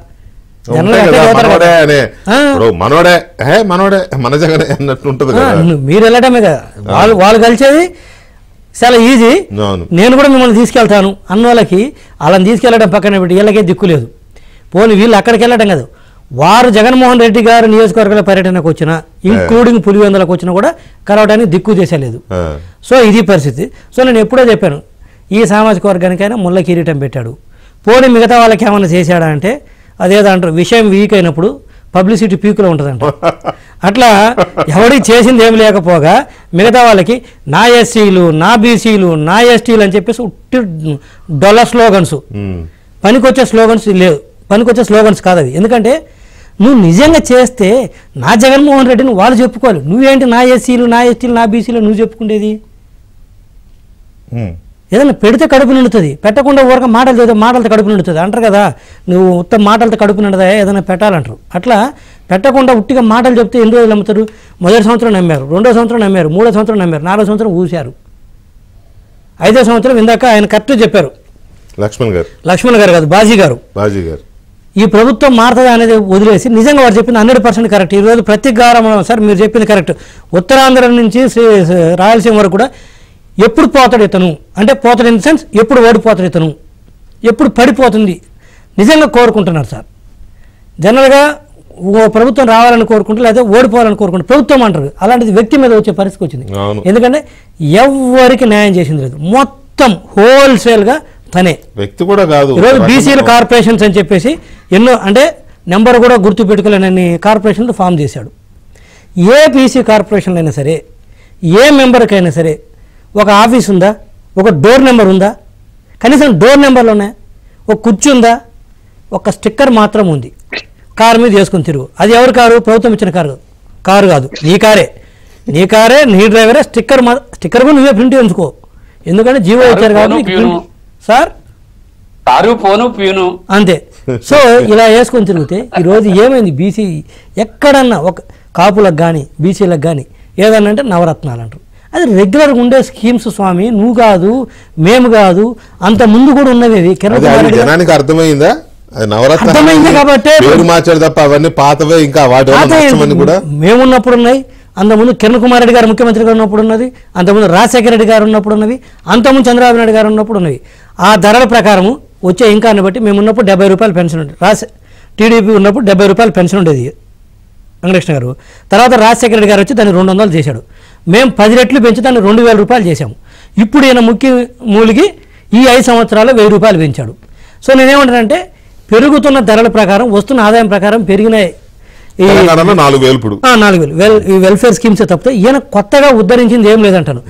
మీరు వెళ్ళటమే కదా, వాళ్ళు కలిసేది చాలా ఈజీ, నేను కూడా మిమ్మల్ని తీసుకెళ్తాను అన్న వాళ్ళకి వాళ్ళని తీసుకెళ్లడం పక్కన పెట్టి వీళ్ళకే దిక్కు లేదు. పోనీ వీళ్ళు అక్కడికి వెళ్ళడం కాదు, వారు జగన్మోహన్ రెడ్డి గారు నియోజకవర్గాల పర్యటనకు వచ్చినా, ఇంక్లూడింగ్ పులివెందులకు వచ్చినా కూడా కలవడానికి దిక్కు చేసేలేదు. సో ఇది పరిస్థితి. సో నేను ఎప్పుడో చెప్పాను, ఈ సామాజిక వర్గానికైనా ముళ్ళ కిరీటం పెట్టాడు, పోనీ మిగతా వాళ్ళకి ఏమైనా చేశాడా అంటే అదేదో అంటారు, విషయం వీక్ అయినప్పుడు పబ్లిసిటీ పీకులో ఉంటుందంట. అట్లా ఎవరికి చేసింది ఏమి లేకపోగా మిగతా వాళ్ళకి నా ఎస్సీలు, నా బీసీలు, నా ఎస్టీలు అని చెప్పేసి ఉట్టి డొల్ల స్లోగన్స్, పనికొచ్చే స్లోగన్స్ లేదు, పనికొచ్చే స్లోగన్స్ కాదు అవి. ఎందుకంటే నువ్వు నిజంగా చేస్తే నా జగన్మోహన్ రెడ్డిని వాళ్ళు చెప్పుకోవాలి, నువ్వేంటి నా ఎస్సీలు, నా ఎస్టీలు, నా బీసీలు నువ్వు చెప్పుకునేది? ఏదైనా పెడితే కడుపు నిండుతుంది, పెట్టకుండా ఊరక మాటలతో కడుపు నిండుతుంది అంటారు కదా. నువ్వు ఉత్తమ మాటలతో కడుపు నిండదా, ఏదైనా పెట్టాలంటారు. అట్లా పెట్టకుండా ఉట్టిగా మాటలు చెప్తే ఎన్ని రోజులు నమ్ముతారు? మొదటి సంవత్సరం నమ్మారు, 2వ సంవత్సరం నమ్మారు, 3వ సంవత్సరం నమ్మారు, 4వ సంవత్సరం ఊశారు, 5వ సంవత్సరం ఇందాక ఆయన కరెక్ట్ చెప్పారు, లక్ష్మణ్ గారు కాదు బాజీ గారు, ఈ ప్రభుత్వం మారుతుంది అనేది వదిలేసి నిజంగా వారు చెప్పింది 100% కరెక్ట్. ఈరోజు ప్రతి గ్రామం సార్ మీరు చెప్పింది కరెక్ట్, ఉత్తరాంధ్ర నుంచి రాయలసీమ వరకు కూడా ఎప్పుడు పోతాడు ఇతను అంటే, పోతాడు ఇన్ ద సెన్స్ ఎప్పుడు ఓడిపోతాడు ఇతను, ఎప్పుడు పడిపోతుంది నిజంగా కోరుకుంటున్నారు సార్. జనరల్గా ఓ ప్రభుత్వం రావాలని కోరుకుంటారు, లేదా ఓడిపోవాలని కోరుకుంటారు, ప్రభుత్వం అంటారు. అలాంటిది వ్యక్తి మీద వచ్చే పరిస్థితి వచ్చింది. ఎందుకంటే ఎవరికి న్యాయం చేసింది లేదు, మొత్తం హోల్సేల్గా తనే. వ్యక్తి కూడా కాదు, ఈరోజు బీసీల కార్పొరేషన్స్ అని చెప్పేసి ఎన్నో, అంటే నెంబర్ కూడా గుర్తు పెట్టుకోలేనన్ని కార్పొరేషన్లు ఫామ్ చేశాడు. ఏ బీసీ కార్పొరేషన్లు అయినా సరే, ఏ మెంబర్కైనా సరే ఒక ఆఫీస్ ఉందా, ఒక డోర్ నెంబర్ ఉందా, కనీసం డోర్ నెంబర్లు ఉన్నాయా, ఒక కుర్చీ ఉందా, ఒక స్టిక్కర్ మాత్రం ఉంది, కారు మీద వేసుకుని తిరుగు. అది ఎవరి కారు? ప్రభుత్వం ఇచ్చిన కారు కాదు, నీ కారే నీ డ్రైవరే. స్టిక్కర్ కూడా నువ్వే ప్రింట్ చేయించుకో, ఎందుకంటే జీవో వచ్చారు కాబట్టి సార్ అంతే. సో ఇలా వేసుకొని తిరిగితే ఈరోజు ఏమైంది, బీసీ ఎక్కడన్నా ఒక కాపులకు కానీ బీసీలకు కానీ ఏదన్నా అంటే నవరత్నాలు అంటారు. అది రెగ్యులర్గా ఉండే స్కీమ్స్ స్వామి, నువ్వు కాదు మేము కాదు, అంత ముందు కూడా ఉన్నవి. జనానికి అర్థమైందా? అర్థమైంది కాబట్టి తప్ప అవన్నీ పాతవే, ఇంకా మేమున్నప్పుడు ఉన్నాయి, అంతకుముందు కిరణ్ కుమార్ రెడ్డి గారు ముఖ్యమంత్రి గారు ఉన్నప్పుడు ఉన్నది, అంతకుముందు రాజశేఖర రెడ్డి గారు ఉన్నప్పుడు ఉన్నవి, అంతకుముందు చంద్రబాబు నాయుడు గారు ఉన్నప్పుడు ఉన్నవి. ఆ ధరల ప్రకారము వచ్చే ఇంకాన్ని బట్టి మేము ఉన్నప్పుడు 70 రూపాయలు పెన్షన్ ఉండేది, టీడీపీ ఉన్నప్పుడు 70 రూపాయలు పెన్షన్ ఉండేది వెంకటకృష్ణ గారు. తర్వాత రాజశేఖర రెడ్డి గారు వచ్చి దాన్ని 200 చేశాడు. మేము 10 రెట్లు పెంచి దాన్ని 2000 రూపాయలు చేశాము. ఇప్పుడు ఈయన ముఖ్య మూలికి ఈ 5 సంవత్సరాలు 1000 రూపాయలు పెంచాడు. సో నేనేమంటానంటే పెరుగుతున్న ధరల ప్రకారం, వస్తున్న ఆదాయం ప్రకారం పెరిగినాయి 4,000 ఈ వెల్ఫేర్ స్కీమ్సే తప్పితే ఈయన కొత్తగా ఉద్ధరించింది ఏం లేదంటాను.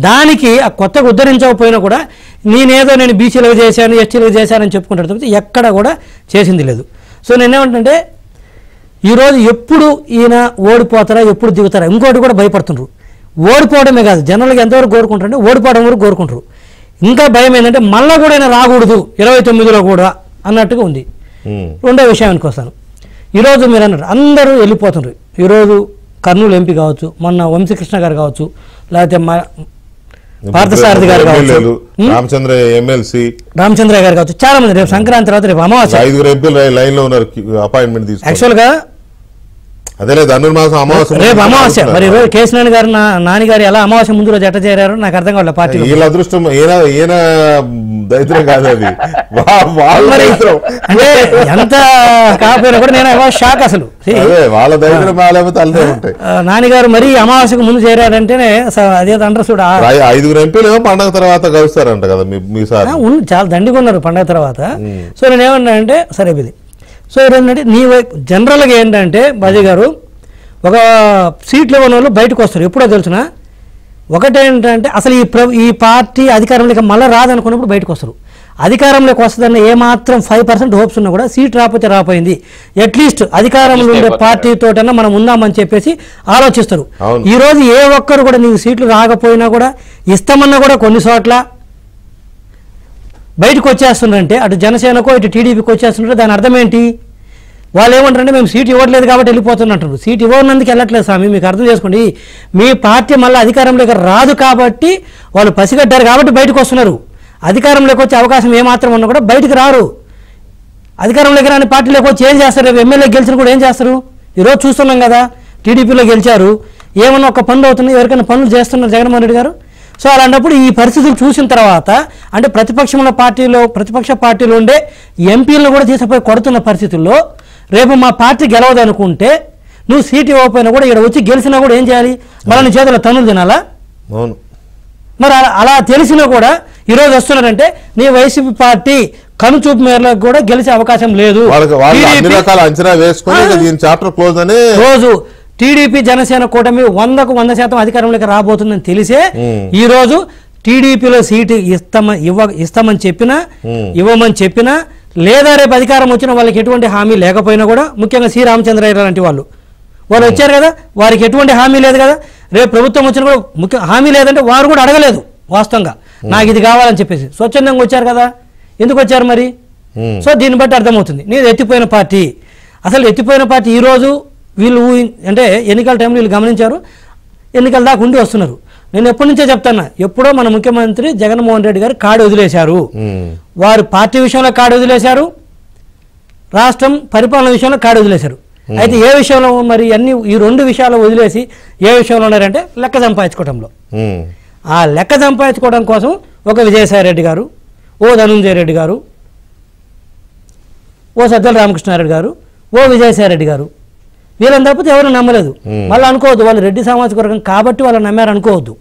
దానికి ఆ కొత్తగా ఉద్ధరించకపోయినా కూడా నేను బీసీలకు చేశాను, ఎస్టీలకు చేశానని చెప్పుకుంటాడు తప్పితే ఎక్కడ కూడా చేసింది లేదు. సో నేనేమంటే ఈరోజు ఎప్పుడు ఈయన ఓడిపోతారా, ఎప్పుడు దిగుతారా, ఇంకోటి కూడా భయపడుతుండ్రు. ఓడిపోవడమే కాదు, జనరల్గా ఎంతవరకు కోరుకుంటారంటే ఓడిపోవడం వరకు కోరుకుంటారు. ఇంకా భయం ఏంటంటే మళ్ళా కూడా ఆయన రాకూడదు 29లో కూడా అన్నట్టుగా ఉంది. రెండో విషయానికి వస్తాను. ఈరోజు మీరు అన్నారు అందరూ వెళ్ళిపోతున్నారు. ఈరోజు కర్నూలు ఎంపీ కావచ్చు, మొన్న వంశీకృష్ణ గారు కావచ్చు, లేకపోతే పార్థసారథి గారు కావచ్చు, రామచంద్ర గారు కావచ్చు, చాలా మంది. రేపు సంక్రాంతి తర్వాత రేపు అమావాస్య, యాక్చువల్గా అదే ధనుర్మాసం అమావాస్య రేపు అమావాస్య. మరి ఈరోజు కేసీఆర్ గారు నాన్నగారు ఎలా అమావాస్య ముందు రోజు ఎట్ట చేరారో నాకు అర్థం కావాలి. పార్టీ వీళ్ళ అదృష్టం ఈయన దరిద్రం కాదు అది, వాళ్ళ దరిద్రం. అంటే ఎంత కాకపోయినా కూడా నేను షాక్ అసలు. వాళ్ళ దరిద్రం లేకపోతే అల్లే ఉంటాయి. నాన్నగారు మరీ అమావాస్యకు ముందు చేరారంటేనే అదే అంటారు చూడ. 5 ఎంపీలు పండగ తర్వాత కలుస్తారంట కదా మీ సార్. చాలా దండిగా ఉన్నారు పండగ తర్వాత. సో నేను ఏమన్నా అంటే సరే ఇది. సో ఏంటంటే నీ జనరల్గా ఏంటంటే బాజీ గారు ఒక సీట్లు ఇవ్వని వాళ్ళు బయటకు వస్తారు. ఎప్పుడో తెలుసునా ఒకటేంటంటే అసలు ఈ పార్టీ అధికారంలోకి మళ్ళీ రాదనుకున్నప్పుడు బయటకు వస్తారు. అధికారంలోకి వస్తుందన్న ఏమాత్రం 5% హోప్స్ ఉన్నా కూడా సీట్ రాకపోతే రాపోయింది, అట్లీస్ట్ అధికారంలో ఉండే పార్టీతోటన్నా మనం ఉందామని చెప్పేసి ఆలోచిస్తారు. ఈ రోజు ఏ ఒక్కరు కూడా నీకు సీట్లు రాకపోయినా కూడా ఇస్తామన్నా కూడా కొన్ని చోట్ల బయటకు వచ్చేస్తున్నారంటే అటు జనసేనకో ఇటు టీడీపీకి వచ్చేస్తుంటే దాని అర్థం ఏంటి? వాళ్ళు ఏమంటారంటే మేము సీట్ ఇవ్వట్లేదు కాబట్టి వెళ్ళిపోతున్నట్టు. సీట్ ఇవ్వనందుకు వెళ్ళట్లేదు స్వామి, మీకు అర్థం చేసుకోండి. మీ పార్టీ మళ్ళీ అధికారంలోకి రాదు కాబట్టి వాళ్ళు పసిగట్టారు కాబట్టి బయటకు వస్తున్నారు. అధికారంలోకి వచ్చే అవకాశం ఏమాత్రం ఉన్నా కూడా బయటకు రారు. అధికారంలోకి రాని పార్టీలోకి వచ్చి ఏం చేస్తారు? రేపు ఎమ్మెల్యే గెలిచిన కూడా ఏం చేస్తారు? ఈరోజు చూస్తున్నాం కదా, టీడీపీలో గెలిచారు, ఏమన్నా ఒక పనులు అవుతున్నాయి, ఎవరికైనా పనులు చేస్తున్నారు జగన్మోహన్ రెడ్డి గారు. సో అలాంటప్పుడు ఈ పరిస్థితులు చూసిన తర్వాత అంటే ప్రతిపక్ష పార్టీలో ఉండే ఎంపీలను కూడా తీసుకుపోయి కొడుతున్న పరిస్థితుల్లో రేపు మా పార్టీ గెలవదనుకుంటే నువ్వు సీట్ ఇవ్వకపోయినా కూడా ఇక్కడ వచ్చి గెలిచినా కూడా ఏం చేయాలి? మళ్ళీ నీ చేతుల్లో తన్నులు తినాలా? మరి అలా తెలిసినా కూడా ఈరోజు వస్తున్నారంటే నీ వైసీపీ పార్టీ కనుచూపు మేరకు కూడా గెలిచే అవకాశం లేదు. రోజు టీడీపీ జనసేన కూటమి 100% అధికారంలోకి రాబోతుందని తెలిసే ఈ రోజు టీడీపీలో సీటు ఇస్తామని చెప్పినా ఇవ్వమని చెప్పినా లేదా రేపు అధికారం వచ్చిన వాళ్ళకి ఎటువంటి హామీ లేకపోయినా కూడా ముఖ్యంగా సి రామచంద్రయ్య లాంటి వాళ్ళు వచ్చారు కదా, వారికి ఎటువంటి హామీ లేదు కదా. రేపు ప్రభుత్వం వచ్చిన కూడా ముఖ్య హామీ లేదంటే వారు కూడా అడగలేదు వాస్తవంగా నాకు ఇది కావాలని చెప్పేసి స్వచ్ఛందంగా వచ్చారు కదా. ఎందుకు వచ్చారు మరి? సో దీన్ని బట్టి అర్థమవుతుంది నేను ఎత్తిపోయిన పార్టీ. అసలు ఎత్తిపోయిన పార్టీ ఈరోజు వీళ్ళు అంటే ఎన్నికల టైంలో వీళ్ళు గమనించారు, ఎన్నికల దాకా ఉండి వస్తున్నారు. నేను ఎప్పటి నుంచో చెప్తాను, ఎప్పుడో మన ముఖ్యమంత్రి జగన్మోహన్ రెడ్డి గారు కాడు వదిలేశారు. వారు పార్టీ విషయంలో కాడు వదిలేశారు, రాష్ట్రం పరిపాలన విషయంలో కాడు వదిలేశారు. అయితే ఏ విషయంలో మరి ఈ 2 విషయాలు వదిలేసి ఏ విషయంలో ఉన్నారంటే లెక్క సంపాదించుకోవడంలో. ఆ లెక్క సంపాదించుకోవడం కోసం ఒక విజయసాయి రెడ్డి గారు, ఓ ధనుంజయ రెడ్డి గారు, ఓ సజ్జల రామకృష్ణారెడ్డి గారు, ఓ విజయసాయి రెడ్డి గారు, వీళ్ళని తప్పితే ఎవరు నమ్మలేదు. మళ్ళీ అనుకోవద్దు వాళ్ళు రెడ్డి సామాజిక వర్గం కాబట్టి వాళ్ళు నమ్మారు అనుకోవద్దు.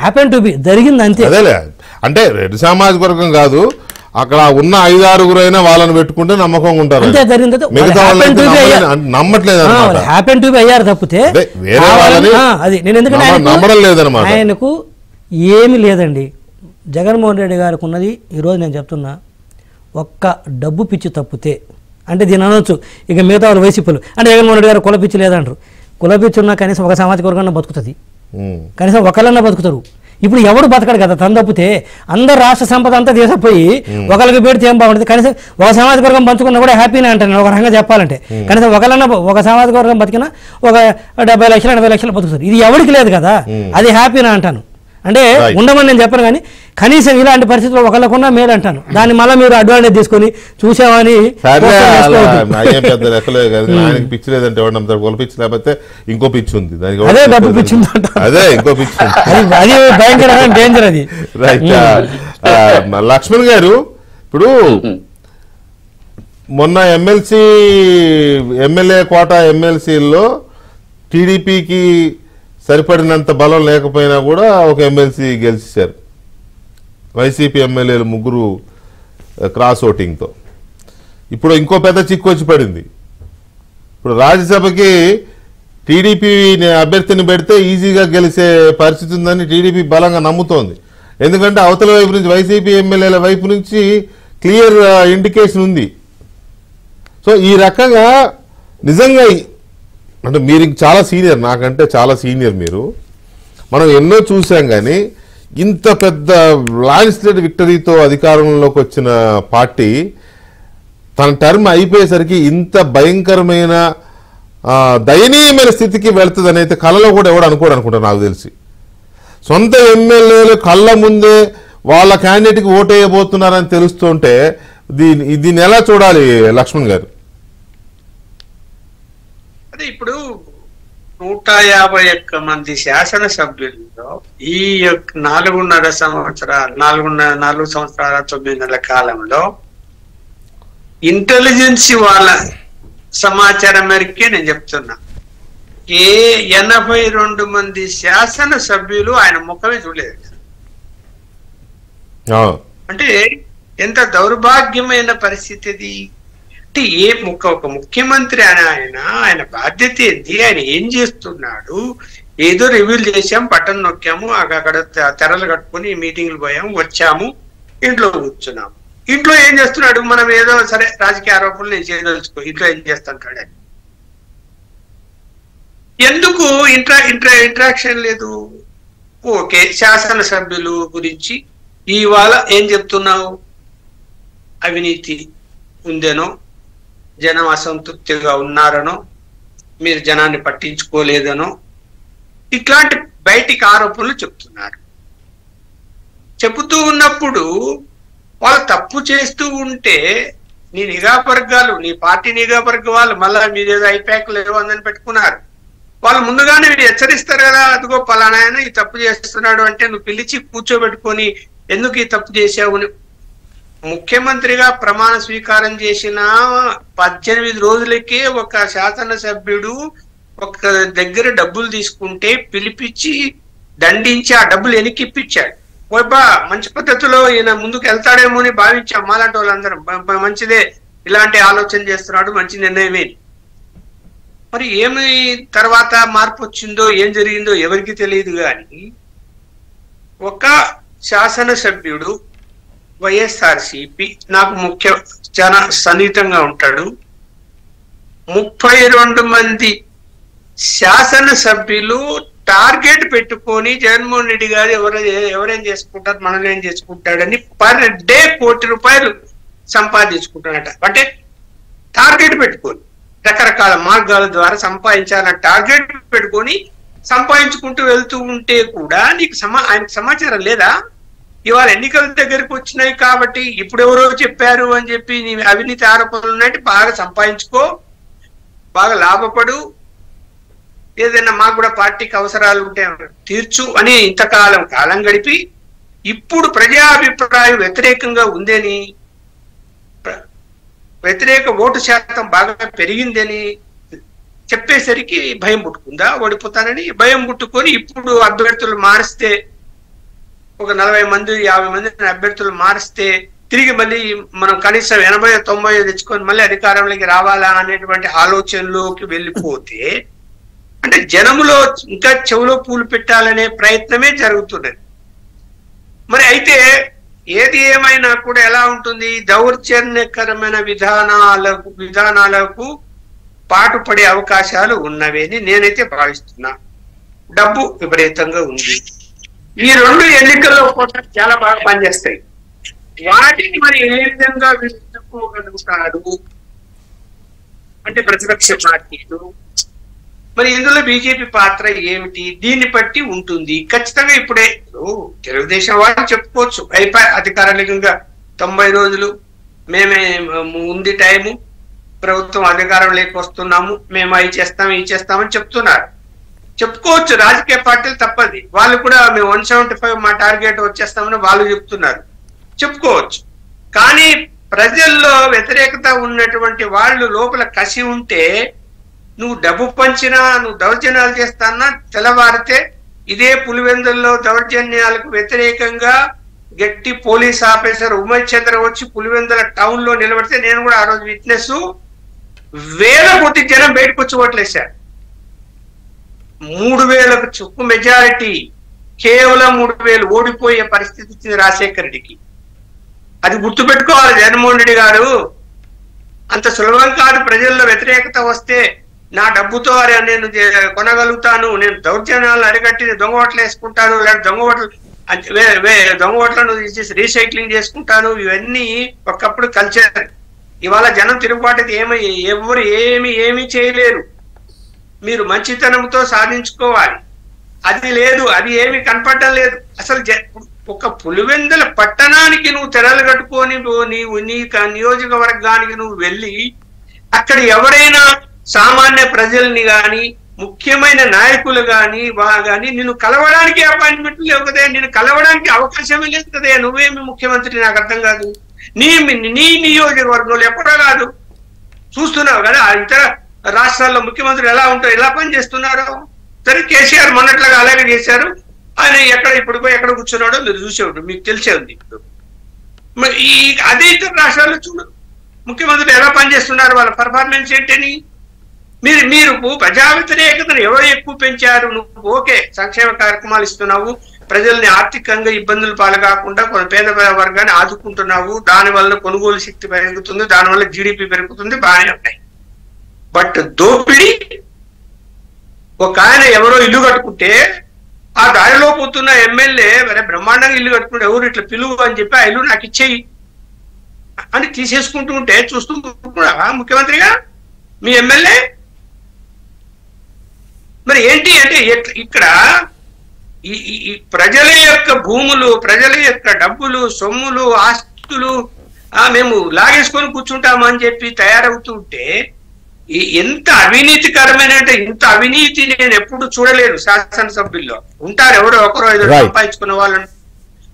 హ్యాపెన్ టు బి జరిగింది అంతే. అంటే రెడ్డి సామాజిక వర్గం కాదు, అక్కడ ఉన్న 5-6 అయినా వాళ్ళని పెట్టుకుంటే నమ్మకంగా ఉంటారు. అంతే జరిగింది. నమ్మట్లేదు, హ్యాపెన్ టు బి అయ్యారు తప్పితే అది నేను ఎందుకంటే నమ్మడం లేదన్నమాట. ఆయనకు ఏమి లేదండి. జగన్మోహన్ రెడ్డి గారికి ఉన్నది ఈరోజు నేను చెప్తున్నా ఒక్క డబ్బు పిచ్చి తప్పితే, అంటే దీని అనొచ్చు ఇక మిగతా వాళ్ళు వైసీపీలు అంటే జగన్మోహన్ రెడ్డి గారు కులపిచ్చి లేదంటారు. కులపిచ్చి ఉన్నా కనీసం ఒక సామాజిక వర్గాన్ని బతుకుతుంది, కనీసం ఒకళ్ళన్నా బతుకుతారు. ఇప్పుడు ఎవడు బతకడు కదా తను తప్పితే. అందరు రాష్ట్ర సంపద అంతా తీసుకుపోయి ఒకరికి పెడితే ఏం బాగుంటుంది? కనీసం ఒక సామాజిక వర్గం బతుకున్నా కూడా హ్యాపీనే అంటాను ఒక రకంగా చెప్పాలంటే. కనీసం ఒకళ్ళన్నా ఒక సామాజిక వర్గం బతికినా ఒక 70 లక్షలు 80 లక్షలు బతుకుతారు. ఇది ఎవరికి లేదు కదా, అది హ్యాపీనా అంటాను. అంటే ఉండమని నేను చెప్పను, కానీ కనీసం ఇలాంటి పరిస్థితుల్లో ఒకళ్ళకున్నా మేలు అంటాను. దాన్ని మళ్ళీ మీరు అడ్వాంటేజ్ తీసుకొని చూసామని పిచ్చి లేదంటే పిచ్చి లేకపోతే ఇంకో పిచ్చి ఉంది, అదే డబ్బు పిచ్చి అదే ఇంకో పిచ్చి, అది భయంకరమైన డేంజర్ అది. రైట్. లక్ష్మణ్ గారు, ఇప్పుడు మొన్న ఎమ్మెల్యే కోట ఎమ్మెల్సీల్లో టీడీపీకి సరిపడినంత బలం లేకపోయినా కూడా ఒక ఎమ్మెల్సీ గెలిచారు. వైసీపీ ఎమ్మెల్యేలు 3 క్రాస్ ఓటింగ్తో. ఇప్పుడు ఇంకో పెద్ద చిక్కు వచ్చి పడింది. ఇప్పుడు రాజ్యసభకి టీడీపీ అభ్యర్థిని పెడితే ఈజీగా గెలిచే పరిస్థితి ఉందని టీడీపీ బలంగా నమ్ముతోంది. ఎందుకంటే అవతల వైపు నుంచి వైసీపీ ఎమ్మెల్యేల వైపు నుంచి క్లియర్ ఇండికేషన్ ఉంది. సో ఈ రకంగా నిజంగా అంటే మీరు చాలా సీనియర్, నాకంటే చాలా సీనియర్ మీరు, మనం ఎన్నో చూసాం. కానీ ఇంత పెద్ద ల్యాండ్స్లైడ్ విక్టరీతో అధికారంలోకి వచ్చిన పార్టీ తన టర్మ్ అయిపోయేసరికి ఇంత భయంకరమైన దయనీయమైన స్థితికి వెళ్తుందని అయితే కళ్ళలో కూడా ఎవడు అనుకుంటారు నాకు తెలిసి. సొంత ఎమ్మెల్యేలు కళ్ళ ముందే వాళ్ళ క్యాండిడేట్కి ఓటేయబోతున్నారని తెలుస్తుంటే దీన్ని ఎలా చూడాలి లక్ష్మణ్ గారు? అదే ఇప్పుడు 151 మంది శాసనసభ్యుల్లో ఈ 4 సంవత్సరాల 9 నెలల కాలంలో ఇంటెలిజెన్స్ వాళ్ళ సమాచారం మేరకే నేను చెప్తున్నా 82 మంది శాసనసభ్యులు ఆయన ముఖమే చూడలేదు. అంటే ఎంత దౌర్భాగ్యమైన పరిస్థితి ఇది. అంటే ఒక ముఖ్యమంత్రి ఆయన బాధ్యత ఏంటి, ఆయన ఏం చేస్తున్నాడు? ఏదో రివ్యూలు చేసాం, బటన్ నొక్కాము, అక్కడ తెరలు కట్టుకుని మీటింగ్లు పోయాము, వచ్చాము, ఇంట్లో కూర్చున్నాము. ఇంట్లో ఏం చేస్తున్నాడు? మనం ఏదో సరే రాజకీయ ఆరోపణలు నేను చేయదలుచుకో, ఇంట్లో ఏం చేస్తుంటాడు అని. ఎందుకు ఇంట్రాక్షన్ లేదు? ఓకే, శాసనసభ్యులు గురించి ఇవాళ ఏం చెప్తున్నావు? అవినీతి ఉందేనో, జనం అసంతృప్తిగా ఉన్నారనో, మీరు జనాన్ని పట్టించుకోలేదనో, ఇట్లాంటి బయటికి ఆరోపణలు చెప్తున్నారు. చెబుతూ ఉన్నప్పుడు వాళ్ళు తప్పు చేస్తూ ఉంటే నీ నిఘా వర్గాలు, నీ పార్టీ నిఘా వర్గ వాళ్ళు మళ్ళా మీరేదో ఐపాక్లు ఏదో అందని పెట్టుకున్నారు. వాళ్ళు ముందుగానే హెచ్చరిస్తారు కదా, అదిగో పలానా ఆయన ఈ తప్పు చేస్తున్నాడు అంటే నువ్వు పిలిచి కూర్చోబెట్టుకొని ఎందుకు ఈ తప్పు చేసావు? ముఖ్యమంత్రిగా ప్రమాణ స్వీకారం చేసిన 18 రోజులకే ఒక శాసనసభ్యుడు ఒక దగ్గర డబ్బులు తీసుకుంటే పిలిపించి దండించి ఆ డబ్బులు వెనక్కిప్పించాడు. ఓబా మంచి పద్ధతిలో ఈయన ముందుకు వెళ్తాడేమో అని భావించాం మాలాంటి వాళ్ళందరం. మంచిదే, ఇలాంటి ఆలోచన చేస్తున్నాడు, మంచి నిర్ణయమే. మరి ఏమి తర్వాత మార్పు వచ్చిందో ఏం జరిగిందో ఎవరికి తెలియదు. కానీ ఒక శాసనసభ్యుడు వైఎస్ఆర్సిపి నాకు చాలా సన్నిహితంగా ఉంటాడు. 32 మంది శాసనసభ్యులు టార్గెట్ పెట్టుకొని జగన్మోహన్ రెడ్డి గారు ఎవరేం చేసుకుంటారు, మనల్ని ఏం చేసుకుంటాడని పర్ డే ₹1,00,00,000 సంపాదించుకుంటాడట. అంటే టార్గెట్ పెట్టుకొని రకరకాల మార్గాల ద్వారా సంపాదించాలని టార్గెట్ పెట్టుకొని సంపాదించుకుంటూ వెళ్తూ ఉంటే కూడా నీకు ఆయనకు సమాచారం లేదా? ఇవాళ ఎన్నికల దగ్గరకు వచ్చినాయి కాబట్టి ఇప్పుడు ఎవరో చెప్పారు అని చెప్పి నీ అవినీతి ఆరోపణలు ఉన్నాయంటే బాగా సంపాదించుకో, బాగా లాభపడు, ఏదైనా మాకు కూడా పార్టీకి అవసరాలు ఉంటే తీర్చు అని కాలం గడిపి ఇప్పుడు ప్రజాభిప్రాయం వ్యతిరేకంగా ఉందని, వ్యతిరేక ఓటు శాతం బాగా పెరిగిందని చెప్పేసరికి భయం పుట్టుకుందా? ఓడిపోతానని భయం పుట్టుకొని ఇప్పుడు అభ్యర్థులు మారిస్తే ఒక 40 మంది 50 మంది అభ్యర్థులు మారిస్తే తిరిగి మళ్ళీ మనం కనీసం 80-90 తెచ్చుకొని మళ్ళీ అధికారంలోకి రావాలా అనేటువంటి ఆలోచనలోకి వెళ్ళిపోతే అంటే జనములో ఇంకా చెవులో పూలు పెట్టాలనే ప్రయత్నమే జరుగుతున్నది. మరి అయితే ఏది ఏమైనా కూడా ఎలా ఉంటుంది? దౌర్జన్యకరమైన విధానాలకు పాటుపడే అవకాశాలు ఉన్నవేని నేనైతే భావిస్తున్నా. డబ్బు విపరీతంగా ఉంది. ఈ 2 ఎన్నికల్లో కూడా చాలా బాగా పనిచేస్తాయి. వాటిని మరి ఏ విధంగా విరుచుకోగలుగుతారు అంటే ప్రతిపక్ష పార్టీలు? మరి ఇందులో బీజేపీ పాత్ర ఏమిటి? దీన్ని బట్టి ఉంటుంది ఖచ్చితంగా. ఇప్పుడే తెలుగుదేశం వాళ్ళు చెప్పుకోవచ్చు, అయిపోయి అధికారికంగా 90 రోజులు మేమే ఉంది టైము, ప్రభుత్వం అధికారంలోకి వస్తున్నాము, మేము అవి చేస్తామని చెప్తున్నారు. చెప్పుకోవచ్చు, రాజకీయ పార్టీలు తప్పది. వాళ్ళు కూడా మేము 175 మా టార్గెట్ వచ్చేస్తామని వాళ్ళు చెప్తున్నారు, చెప్పుకోవచ్చు. కానీ ప్రజల్లో వ్యతిరేకత ఉన్నటువంటి వాళ్ళు లోపల కసి ఉంటే నువ్వు డబ్బు పంచినా, నువ్వు దౌర్జన్యాలు చేస్తానా, తెల్లవారితే ఇదే పులివెందుల్లో దౌర్జన్యాలకు వ్యతిరేకంగా గట్టి పోలీస్ ఆఫీసర్ ఉమేష్ చంద్ర వచ్చి పులివెందుల టౌన్ లో నిలబడితే నేను కూడా ఆ రోజు విట్నెస్, వేల కొద్ది జనం బయటకు వచ్చి ఓట్లేశారు. 3000కు చుక్కు మెజారిటీ, కేవలం 3000 ఓడిపోయే పరిస్థితి వచ్చింది రాజశేఖర రెడ్డికి. అది గుర్తుపెట్టుకోవాలి జగన్మోహన్ రెడ్డి గారు. అంత సులభం కాదు. ప్రజల్లో వ్యతిరేకత వస్తే నా డబ్బుతో నేను కొనగలుగుతాను, నేను దౌర్జన్యాలను అరికట్టి దొంగ ఓట్లు వేసుకుంటాను, లేదా దొంగ ఓట్లను రీసైక్లింగ్ చేసుకుంటాను, ఇవన్నీ ఒకప్పుడు కల్చర్. ఇవాళ జనం తిరుగుబాటు ఎవరు ఏమీ చేయలేరు. మీరు మంచితనంతో సాధించుకోవాలి. అది లేదు, అది ఏమి కనపడడం లేదు. అసలు ఒక పులివెందుల పట్టణానికి నువ్వు తెరలు కట్టుకొని నీ నియోజకవర్గానికి నువ్వు వెళ్ళి అక్కడ ఎవరైనా సామాన్య ప్రజల్ని గాని ముఖ్యమైన నాయకులు గాని నిన్ను కలవడానికి అపాయింట్మెంట్ లేవు కదా, నిన్ను కలవడానికి అవకాశమే లేదు కదా. నువ్వేమి ముఖ్యమంత్రి నాకు అర్థం కాదు. నీ నియోజకవర్గంలో ఎప్పుడో కాదు చూస్తున్నావు కదా ఇతర రాష్ట్రాల్లో ముఖ్యమంత్రులు ఎలా ఉంటారు, ఎలా పనిచేస్తున్నారో. సరే కేసీఆర్ మొన్నట్లాగా అలాగే చేశారు. ఆయన ఇప్పుడు ఎక్కడ కూర్చున్నాడో మీరు చూసే ఉంటుంది, మీకు తెలిసే ఉంది. ఇప్పుడు ఈ అదే ఇతర రాష్ట్రాల్లో చూడు ముఖ్యమంత్రులు ఎలా పనిచేస్తున్నారు, వాళ్ళ పర్ఫార్మెన్స్ ఏంటని. మీరు ప్రజా వ్యతిరేకతను ఎవరు ఎక్కువ పెంచారు? నువ్వు ఓకే సంక్షేమ కార్యక్రమాలు ఇస్తున్నావు, ప్రజల్ని ఆర్థికంగా ఇబ్బందులు పాలు కాకుండా కొన్ని పేద వర్గాన్ని ఆదుకుంటున్నావు, దానివల్ల కొనుగోలు శక్తి పెరుగుతుంది, దానివల్ల జీడిపి పెరుగుతుంది, బాగానే ఉన్నాయి. బట్ దోపిడీ, ఒక ఆయన ఎవరో ఇల్లు కట్టుకుంటే ఆ దారిలో పోతున్న ఎమ్మెల్యే బ్రహ్మాండంగా ఇల్లు కట్టుకుంటే ఎవరు ఇట్లా పిలువు అని చెప్పి ఆ ఇల్లు నాకు ఇచ్చేయి అని తీసేసుకుంటూ ఉంటే చూస్తూ ముఖ్యమంత్రిగా మీ ఎమ్మెల్యే. మరి ఏంటి అంటే ఇక్కడ ఈ ప్రజల యొక్క భూములు, ప్రజల యొక్క డబ్బులు, సొమ్ములు, ఆస్తులు మేము లాగేసుకొని కూర్చుంటామని చెప్పి తయారవుతుంటే ఎంత అవినీతికరమైన, ఇంత అవినీతి నేను ఎప్పుడు చూడలేదు. శాసనసభ్యుల్లో ఉంటారు ఎవరో ఒకరో ఏదో సంపాదించుకున్న వాళ్ళని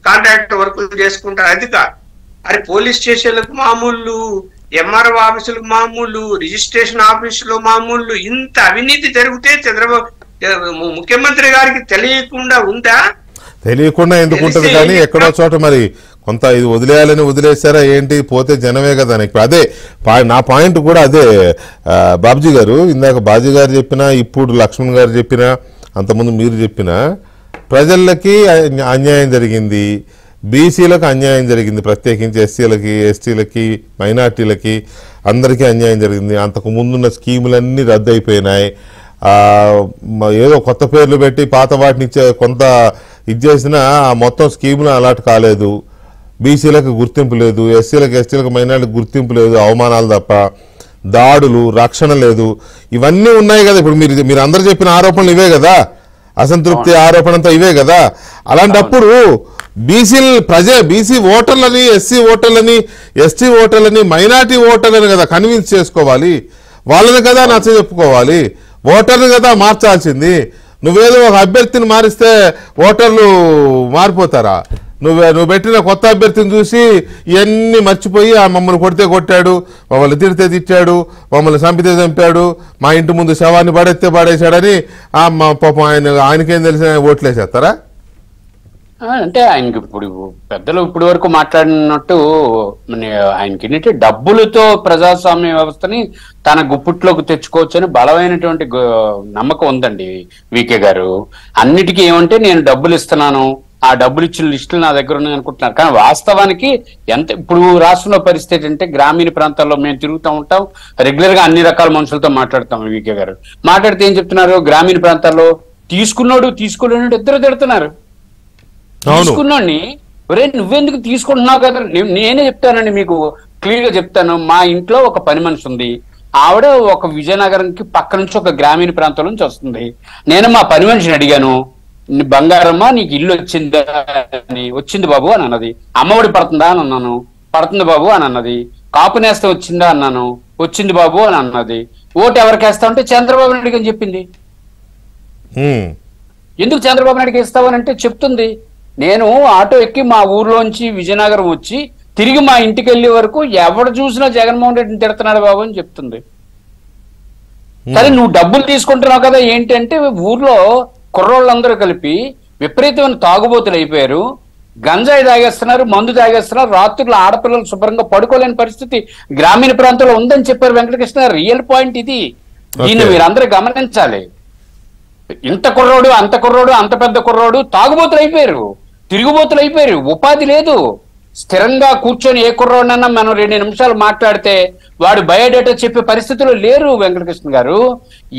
కాంట్రాక్ట్ వర్కులు చేసుకుంటారు, అది కాదు. అరే పోలీస్ స్టేషన్లకు మామూలు, ఎంఆర్ఓ ఆఫీసులకు మామూలు, రిజిస్ట్రేషన్ ఆఫీసులో మామూలు. ఇంత అవినీతి జరిగితే చంద్రబాబు ముఖ్యమంత్రి గారికి తెలియకుండా ఉందా? తెలియకుండా ఎందుకు ఉంటుంది, కానీ ఎక్కడో చోట మరి కొంత ఇది వదిలేయాలని వదిలేశారా ఏంటి, పోతే జనమే కదా. అదే నా పాయింట్ కూడా అదే. బాబ్జీ గారు ఇందాక బాజీ గారు చెప్పినా, ఇప్పుడు లక్ష్మణ్ గారు చెప్పినా, అంతకుముందు మీరు చెప్పినా, ప్రజలకి అన్యాయం జరిగింది, బీసీలకు అన్యాయం జరిగింది, ప్రత్యేకించి ఎస్సీలకి, ఎస్టీలకి, మైనార్టీలకి అందరికీ అన్యాయం జరిగింది. అంతకు ముందున్న స్కీములన్నీ రద్దు అయిపోయినాయి. ఏదో కొత్త పేర్లు పెట్టి పాత వాటిని కొంత ఇచ్చేసినా మొత్తం స్కీములు అలాట్ కాలేదు. బీసీలకు గుర్తింపు లేదు, ఎస్సీలకు, ఎస్టీలకు, మైనార్టీలకు గుర్తింపు లేదు, అవమానాలు తప్ప, దాడులు, రక్షణ లేదు. ఇవన్నీ ఉన్నాయి కదా. ఇప్పుడు మీరు అందరు చెప్పిన ఆరోపణలు ఇవే కదా, అసంతృప్తి ఆరోపణంతో ఇవే కదా. అలాంటప్పుడు బీసీ ఓటర్లని, ఎస్సీ ఓటర్లని, ఎస్టీ ఓటర్లని, మైనార్టీ ఓటర్లని కదా కన్విన్స్ చేసుకోవాలి, వాళ్ళని కదా నచ్చ చెప్పుకోవాలి, ఓటర్ని కదా మార్చాల్సింది. నువ్వేదో ఒక అభ్యర్థిని మారిస్తే ఓటర్లు మారిపోతారా? నువ్వు పెట్టిన కొత్త అభ్యర్థిని చూసి ఇవన్నీ మర్చిపోయి మమ్మల్ని కొడితే కొట్టాడు, మమ్మల్ని తిడితే తిట్టాడు, మమ్మల్ని చంపితే చంపాడు, మా ఇంటి ముందు శవాన్ని పడేసాడని పాపం ఆయనకేం తెలిసిన ఓట్లేసేస్తారా? అంటే ఆయనకి ఇప్పుడు పెద్దలు ఇప్పటి వరకు మాట్లాడినట్టు ఆయనకి ఏంటంటే డబ్బులతో ప్రజాస్వామ్య వ్యవస్థని తన గుప్పుట్లోకి తెచ్చుకోవచ్చని బలమైనటువంటి నమ్మకం ఉందండి వికే గారు. అన్నిటికీ ఏమంటే నేను డబ్బులు ఇస్తున్నాను, ఆ డబ్బులు ఇచ్చిన లిస్టులు నా దగ్గర ఉన్నాయి అనుకుంటున్నారు. కానీ వాస్తవానికి ఇప్పుడు రాష్ట్రంలో పరిస్థితి అంటే గ్రామీణ ప్రాంతాల్లో మేము తిరుగుతూ ఉంటాం, రెగ్యులర్ గా అన్ని రకాల మనుషులతో మాట్లాడుతాం. వికే గారు మాట్లాడితే ఏం చెప్తున్నారు, గ్రామీణ ప్రాంతాల్లో తీసుకున్నాడు తీసుకోలేనాడు ఇద్దరు తిడుతున్నారు. తీసుకున్నాడిని ఒరే నువ్వెందుకు తీసుకుంటున్నావు కదా. నేనే చెప్తానండి, మీకు క్లియర్ గా చెప్తాను. మా ఇంట్లో ఒక పని మనిషి ఉంది, ఆవిడ ఒక విజయనగరంకి పక్క నుంచి ఒక గ్రామీణ ప్రాంతం నుంచి వస్తుంది. నేను మా పని మనిషిని అడిగాను, బంగారమ్మ నీకు ఇల్లు వచ్చిందా అని. వచ్చింది బాబు అని అన్నది. అమ్మఒడి పడుతుందా అని అన్నాను, పడుతుంది బాబు అని అన్నది. కాపు నేస్తం వచ్చిందా అన్నాను, వచ్చింది బాబు అని అన్నది. ఓటు ఎవరికి వేస్తా అంటే చంద్రబాబు నాయుడుకి అని చెప్పింది. ఎందుకు చంద్రబాబు నాయుడుకి ఇస్తావని అంటే చెప్తుంది, నేను ఆటో ఎక్కి మా ఊర్లోంచి విజయనగరం వచ్చి తిరిగి మా ఇంటికి వెళ్ళే వరకు ఎవడు చూసినా జగన్మోహన్ రెడ్డిని తిడుతున్నాడు బాబు అని చెప్తుంది. సరే నువ్వు డబ్బులు తీసుకుంటున్నావు కదా ఏంటి అంటే, ఊర్లో కుర్రోళ్ళందరూ కలిపి విపరీతమైన తాగుబోతులు అయిపోయారు, గంజాయి తాగేస్తున్నారు, మందు తాగేస్తున్నారు, రాత్రులు ఆడపిల్లలు శుభ్రంగా పడుకోలేని పరిస్థితి గ్రామీణ ప్రాంతంలో ఉందని చెప్పారు వెంకటకృష్ణ. రియల్ పాయింట్ ఇది, దీన్ని మీరందరూ గమనించాలి. ఇంత కుర్రోడు అంత కుర్రోడు అంత పెద్ద కుర్రోడు తాగుబోతులు అయిపోయారు, తిరుగుబోతులు అయిపోయారు, ఉపాధి లేదు. స్థిరంగా కూర్చొని ఏ కుర్రోడన్నా మనం 2 నిమిషాలు మాట్లాడితే వాడు బయోడేటా చెప్పే పరిస్థితులు లేరు వెంకటకృష్ణ గారు.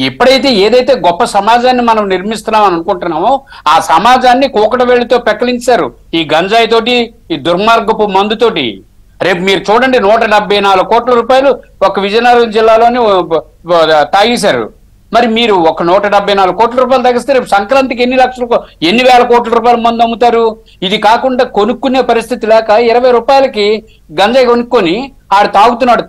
ఎప్పుడైతే ఏదైతే గొప్ప సమాజాన్ని మనం నిర్మిస్తున్నాం అనుకుంటున్నామో ఆ సమాజాన్ని కూకట వేళ్ళతో పెక్కలించారు ఈ గంజాయి తోటి, ఈ దుర్మార్గపు మందుతోటి. రేపు మీరు చూడండి 174 కోట్ల రూపాయలు ఒక విజయనగరం జిల్లాలోనే తాగేశారు. మరి మీరు ఒక 174 కోట్ల రూపాయలు తగ్గిస్తే రేపు సంక్రాంతికి ఎన్ని వేల కోట్ల రూపాయల మందు అమ్ముతారు? ఇది కాకుండా కొనుక్కునే పరిస్థితి లేక 20 రూపాయలకి గంజాయి కొనుక్కొని ఆడు తాగుతున్నాడు,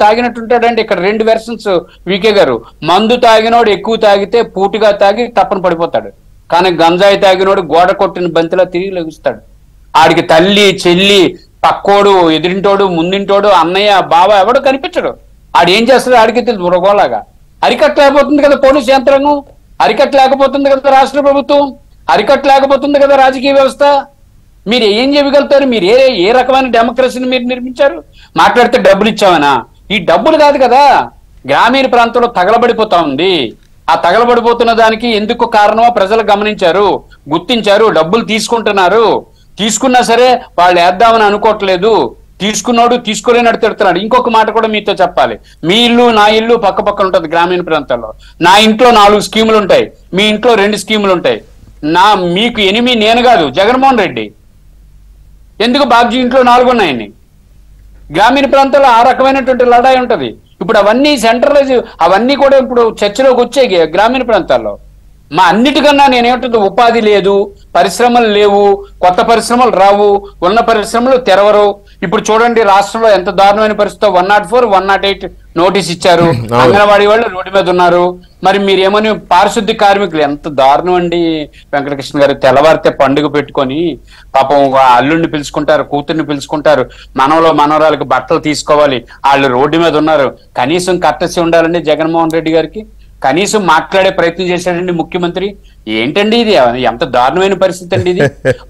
తాగినట్టుంటాడండి. ఇక్కడ 2 వెర్షన్స్ వికే గారు. మందు తాగినోడు ఎక్కువ తాగితే పూటిగా తాగి తప్పన పడిపోతాడు, కానీ గంజాయి తాగినోడు గోడ కొట్టిన బంతిలా తిరిగి లెగుస్తాడు. ఆడికి తల్లి చెల్లి పక్కోడు ఎదురింటోడు ముందింటోడు అన్నయ్య బావ ఎవడు కనిపించడు. ఆడు ఏం చేస్తాడు ఆడికి తెలుసు. మృగోలాగా అరికట్టలేకపోతుంది కదా పోలీసు యంత్రాంగం, అరికట్టలేకపోతుంది కదా రాష్ట్ర ప్రభుత్వం, అరికట్టలేకపోతుంది కదా రాజకీయ వ్యవస్థ. మీరు ఏం చేయగలుగుతారు? మీరు ఏ రకమైన డెమోక్రసీని మీరు నిర్మించారు? మాట్లాడితే డబ్బులు ఇచ్చామనా? ఈ డబ్బులు కాదు కదా, గ్రామీణ ప్రాంతంలో తగలబడిపోతా ఉంది. ఆ తగలబడిపోతున్న దానికి ఎందుకు కారణమో ప్రజలు గమనించారు, గుర్తించారు. డబ్బులు తీసుకుంటున్నారు, తీసుకున్నా సరే వాళ్ళు వేద్దామని అనుకోవట్లేదు. తీసుకున్నాడు తీసుకోలేనట్టు తిడుతున్నాడు. ఇంకొక మాట కూడా మీతో చెప్పాలి. మీ ఇల్లు నా ఇల్లు పక్క పక్కన ఉంటుంది గ్రామీణ ప్రాంతాల్లో. నా ఇంట్లో 4 స్కీములు ఉంటాయి, మీ ఇంట్లో 2 స్కీములు ఉంటాయి. మీకు ఎనిమి నేను కాదు, జగన్మోహన్ రెడ్డి. ఎందుకు బాబ్జీ ఇంట్లో 4 ఉన్నాయని? గ్రామీణ ప్రాంతాల్లో ఆ రకమైనటువంటి లడాయి ఉంటది. ఇప్పుడు అవన్నీ సెంట్రలైజ్, అవన్నీ కూడా ఇప్పుడు చర్చలోకి వచ్చాయి గ్రామీణ ప్రాంతాల్లో. మా అన్నిటికన్నా నేనేమంటుంది, ఉపాధి లేదు, పరిశ్రమలు లేవు, కొత్త పరిశ్రమలు రావు, ఉన్న పరిశ్రమలు తెరవరు. ఇప్పుడు చూడండి రాష్ట్రంలో ఎంత దారుణమైన పరిస్థితి. 104, 108 నోటీస్ ఇచ్చారు. అంగన్వాడీ వాళ్ళు రోడ్డు మీద ఉన్నారు. మరి మీరేమని పారిశుద్ధ్య కార్మికులు ఎంత దారుణం అండి వెంకటకృష్ణ గారు. తెల్లవారితే పండుగ పెట్టుకొని పాపం అల్లుడిని పిలుచుకుంటారు, కూతుర్ని పిలుచుకుంటారు, మనవరాలకు బట్టలు తీసుకోవాలి, వాళ్ళు రోడ్డు మీద ఉన్నారు. కనీసం కర్టసీ ఉండాలండి జగన్మోహన్ రెడ్డి గారికి. కనీసం మాట్లాడే ప్రయత్నం చేశాడండి ముఖ్యమంత్రి. ఏంటండి ఇది? ఎంత దారుణమైన పరిస్థితి అండి ఇది.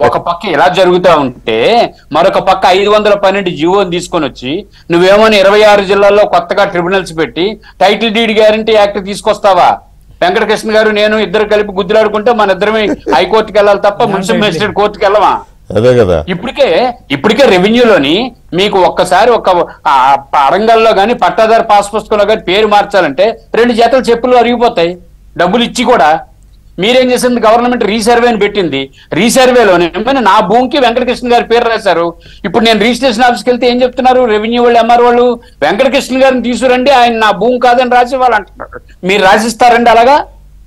ఒక పక్క ఇలా జరుగుతూ ఉంటే మరొక పక్క 512 జీవోని తీసుకొని వచ్చి నువ్వేమని 26 జిల్లాల్లో కొత్తగా ట్రిబ్యునల్స్ పెట్టి టైటిల్ డీడ్ గ్యారంటీ యాక్ట్ తీసుకొస్తావా? వెంకటకృష్ణ గారు నేను ఇద్దరు కలిపి గుద్దులాడుకుంటే మన ఇద్దరమే హైకోర్టుకి వెళ్ళాలి తప్ప మున్సిపల్ మేజిస్ట్రేట్ కోర్టుకి వెళ్ళమా? అదే కదా. ఇప్పటికే రెవెన్యూలోని మీకు ఒక్కసారి ఒక అరంగల్లో గాని పట్టాదారు పాస్ పుస్తకంలో కానీ పేరు మార్చాలంటే 2 జతల చెప్పులు అరిగిపోతాయి, డబ్బులు ఇచ్చి కూడా. మీరేం చేసింది? గవర్నమెంట్ రీసర్వే అని పెట్టింది. రీసర్వేలోనే నా భూమికి వెంకటకృష్ణ గారి పేరు రాశారు. ఇప్పుడు నేను రిజిస్ట్రేషన్ ఆఫీస్కి వెళ్తే ఏం చెప్తున్నారు రెవెన్యూ వాళ్ళు, ఎంఆర్ వాళ్ళు? వెంకటకృష్ణ గారిని తీసుకురండి, ఆయన నా భూమి కాదని రాసి వాళ్ళు అంటున్నారు. మీరు రాసిస్తారండి? అలాగా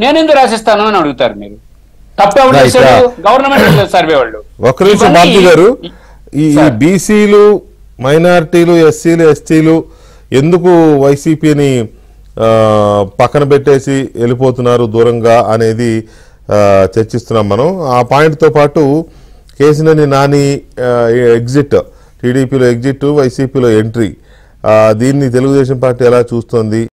నేను ఎందుకు రాసిస్తాను అని అడుగుతారు. మీరు తప్పెవరు చేశారు? గవర్నమెంట్ సర్వే వాళ్ళు. ఒక్క నిమిషం బాబు గారు, ఈ బీసీలు, మైనారిటీలు, ఎస్సీలు, ఎస్టీలు ఎందుకు వైసీపీని పక్కన పెట్టేసి వెళ్ళిపోతున్నారు దూరంగా అనేది చర్చిస్తున్నాం మనం. ఆ పాయింట్తో పాటు కేసినేని నాని ఎగ్జిట్, టీడీపీలో ఎగ్జిట్, వైసీపీలో ఎంట్రీ, దీన్ని తెలుగుదేశం పార్టీ ఎలా చూస్తోంది?